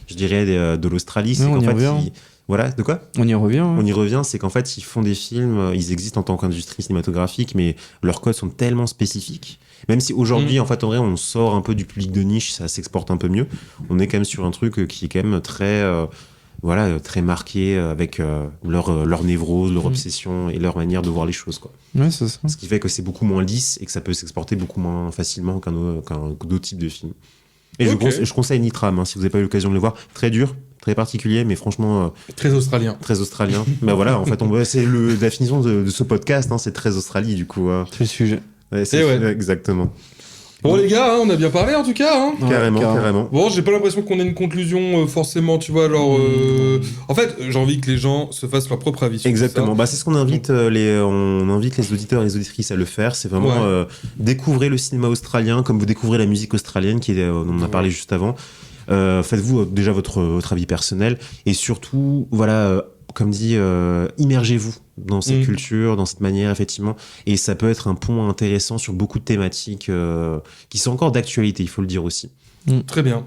E: je dirais, de l'Australie. C'est qu'en fait, voilà, de quoi ?
F: On y revient.
E: On y revient, c'est qu'en fait, ils font des films, ils existent en tant qu'industrie cinématographique, mais leurs codes sont tellement spécifiques. Même si aujourd'hui, en fait, en vrai, on sort un peu du public de niche, ça s'exporte un peu mieux. On est quand même sur un truc qui est quand même très, très marqué avec leur névrose, leur obsession et leur manière de voir les choses, quoi.
F: Ouais, c'est ça.
E: Ce qui fait que c'est beaucoup moins lisse et que ça peut s'exporter beaucoup moins facilement qu'un d'autres types de films. Et je conseille Nitram, si vous n'avez pas eu l'occasion de le voir. Très dur, très particulier, mais franchement...
D: très australien.
E: Ben voilà, en fait, c'est la définition de ce podcast, c'est très Australie, du coup.
F: C'est le sujet.
E: Ouais, exactement.
D: Bon les gars, on a bien parlé en tout cas.
E: Carrément.
D: Bon, j'ai pas l'impression qu'on ait une conclusion forcément, tu vois. Alors, en fait, j'ai envie que les gens se fassent leur propre avis.
E: Exactement. C'est ce qu'on invite on invite les auditeurs et les auditrices à le faire. C'est vraiment découvrez le cinéma australien comme vous découvrez la musique australienne, dont on a parlé juste avant. Faites-vous déjà votre avis personnel et surtout, voilà. Comme dit, immergez-vous dans cette culture, dans cette manière, effectivement. Et ça peut être un pont intéressant sur beaucoup de thématiques qui sont encore d'actualité, il faut le dire aussi.
D: Très bien.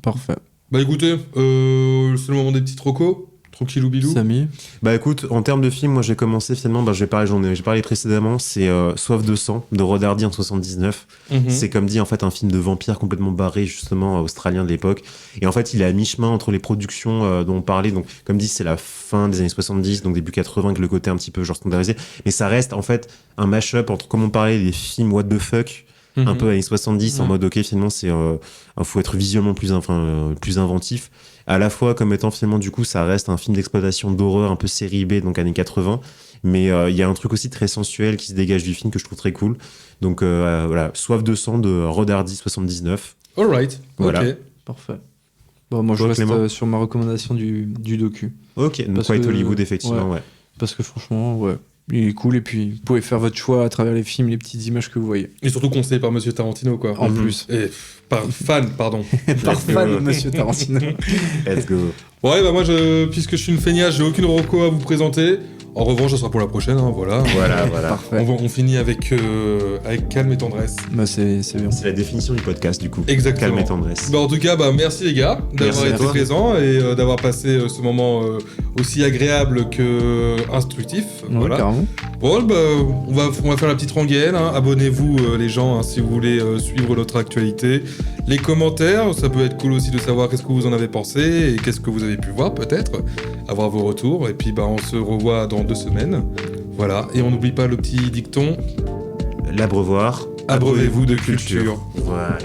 F: Parfait.
D: Bah écoutez, c'est le moment des petits recos. Tranquillou bilou.
F: Samy.
E: Écoute, en termes de film, moi j'ai commencé finalement, j'ai parlé précédemment, c'est Soif de sang de Rod Hardy en 79. C'est comme dit en fait un film de vampire complètement barré justement australien de l'époque. Et en fait il est à mi-chemin entre les productions dont on parlait. Donc comme dit c'est la fin des années 70, donc début 80 avec le côté un petit peu genre standardisé. Mais ça reste en fait un mash-up entre comme on parlait des films what the fuck. Un peu années 70 en mode ok finalement c'est faut être visuellement plus inventif à la fois comme étant finalement du coup ça reste un film d'exploitation d'horreur un peu série B donc années 80, mais il y a un truc aussi très sensuel qui se dégage du film que je trouve très cool. Donc voilà, Soif de sang de Rod Hardy 79.
D: Alright, voilà. Ok.
F: Parfait. Bon, moi je reste sur ma recommandation du docu.
E: Ok, donc White Hollywood effectivement, ouais.
F: Parce que franchement, ouais, il est cool et puis vous pouvez faire votre choix à travers les films, les petites images que vous voyez.
D: Et surtout conseillé par Monsieur Tarantino, quoi.
F: En plus.
D: Et par fan, pardon.
F: Par fan de Monsieur Tarantino.
E: Let's go.
D: Ouais, bah moi, puisque je suis une feignasse, j'ai aucune reco à vous présenter. En revanche, ça sera pour la prochaine, hein, voilà.
E: Voilà.
F: Parfait.
D: On finit avec calme et tendresse.
F: Bah c'est bien.
E: C'est la définition du podcast, du coup.
D: Exactement.
E: Calme et tendresse.
D: Bah en tout cas, merci les gars d'avoir été présents et d'avoir passé ce moment aussi agréable que instructif.
F: Ouais, voilà. Carrément.
D: Bon, bah, on va faire la petite rengaine. Hein. Abonnez-vous les gens si vous voulez suivre notre actualité. Les commentaires, ça peut être cool aussi de savoir qu'est-ce que vous en avez pensé et qu'est-ce que vous avez pu voir peut-être. Avoir vos retours. Et puis on se revoit dans 2 semaines. Voilà. Et on n'oublie pas le petit dicton.
E: L'abreuvoir.
D: Abreuvez-vous de culture.
E: Voilà.